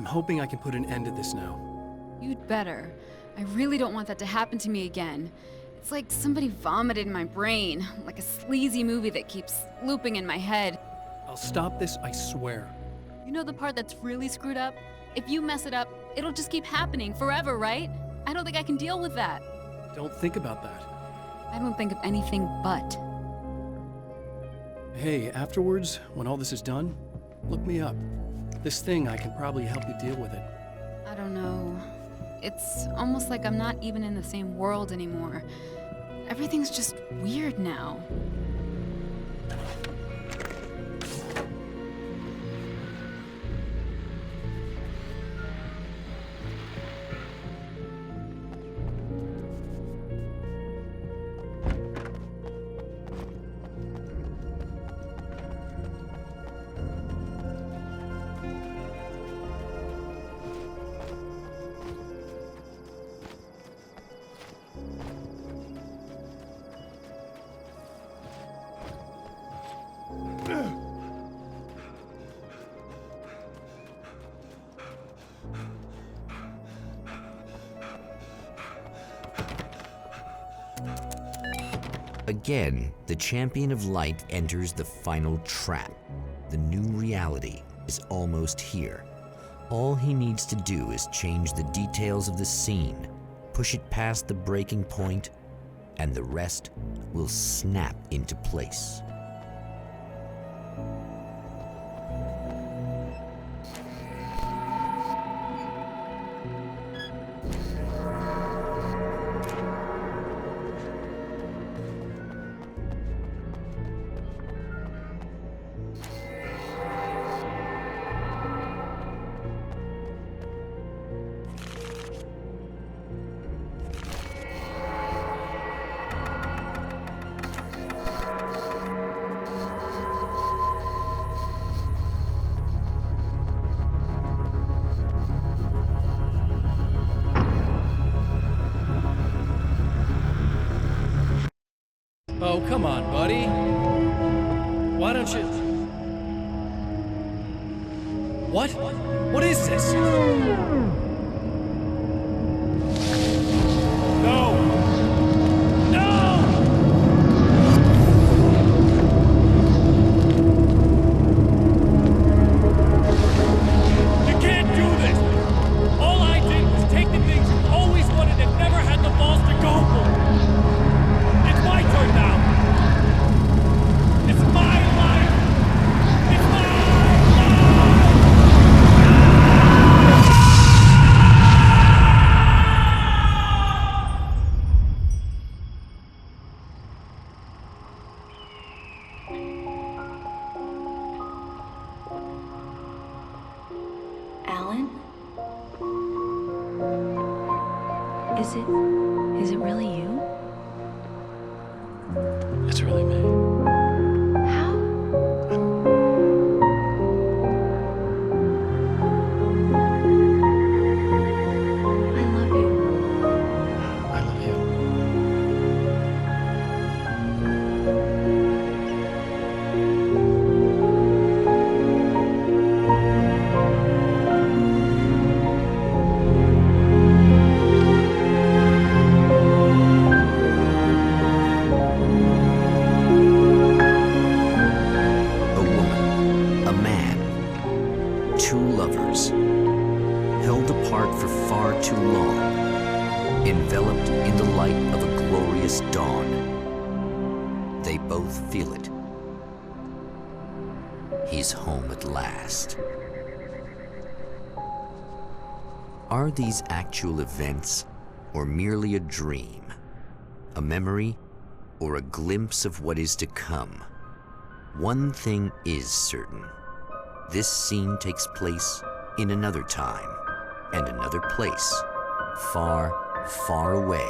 hoping I can put an end to this now. You'd better. I really don't want that to happen to me again. It's like somebody vomited in my brain, like a sleazy movie that keeps looping in my head. I'll stop this, I swear. You know the part that's really screwed up? If you mess it up, it'll just keep happening forever, right? I don't think I can deal with that. Don't think about that. I don't think of anything but. Hey, afterwards, when all this is done, look me up. This thing, I can probably help you deal with it. I don't know. It's almost like I'm not even in the same world anymore. Everything's just weird now. Again, the Champion of Light enters the final trap. The new reality is almost here. All he needs to do is change the details of the scene, push it past the breaking point, and the rest will snap into place. Oh, come on, buddy. Why don't you... What? What is this? No! No! You can't do this! All I did was take the things you always wanted and never had the balls to go for! It's my turn now! It's my life! It's my life! Alan? Is it really you? It's really me. How? I love you. I love you. A woman, a man, two lovers, held apart for far too long, enveloped in the light of a glorious dawn. They both feel it. He's home at last. Are these actual events, or merely a dream? A memory, or a glimpse of what is to come? One thing is certain. This scene takes place in another time and another place, far, far away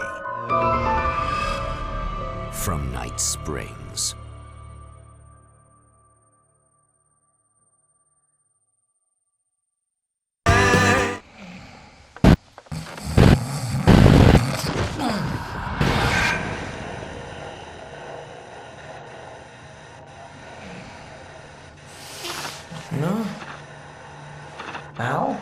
from Night Springs. No? Al?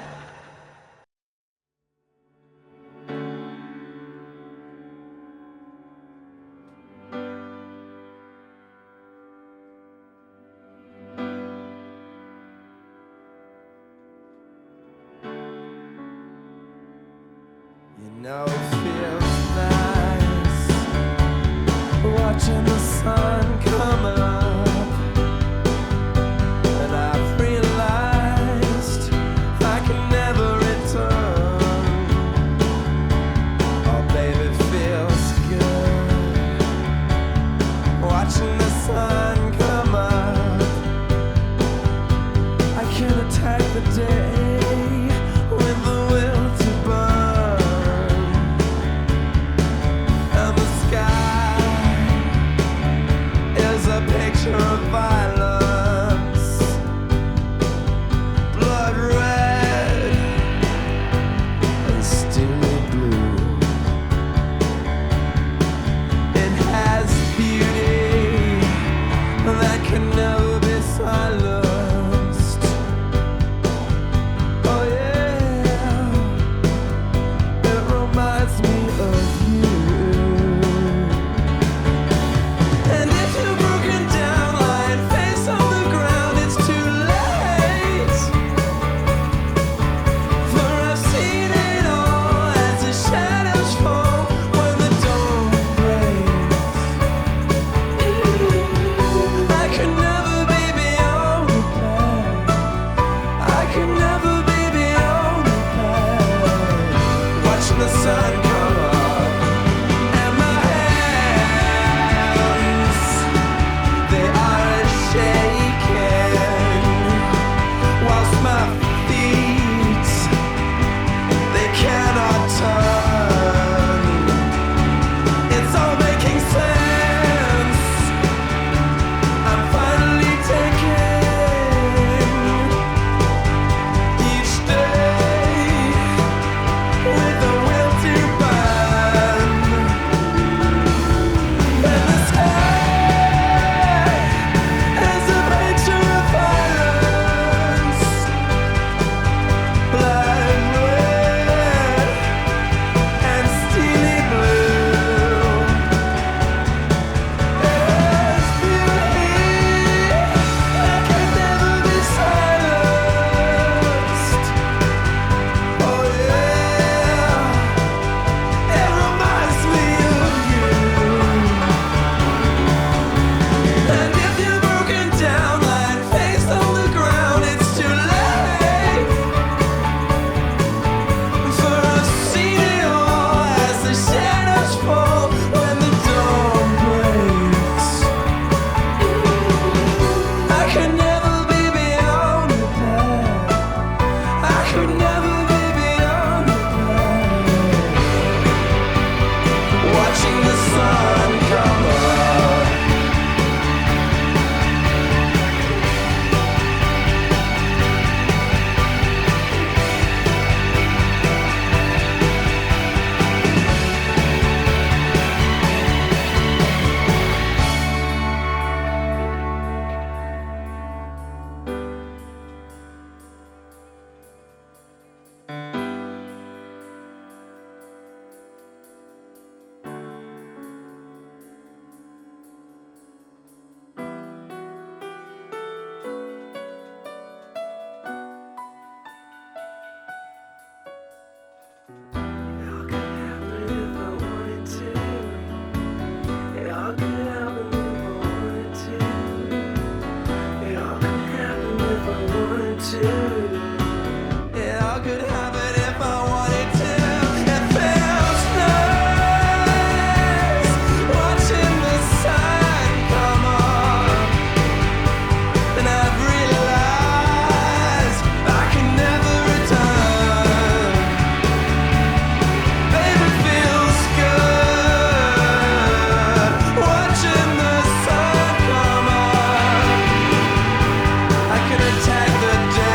no fear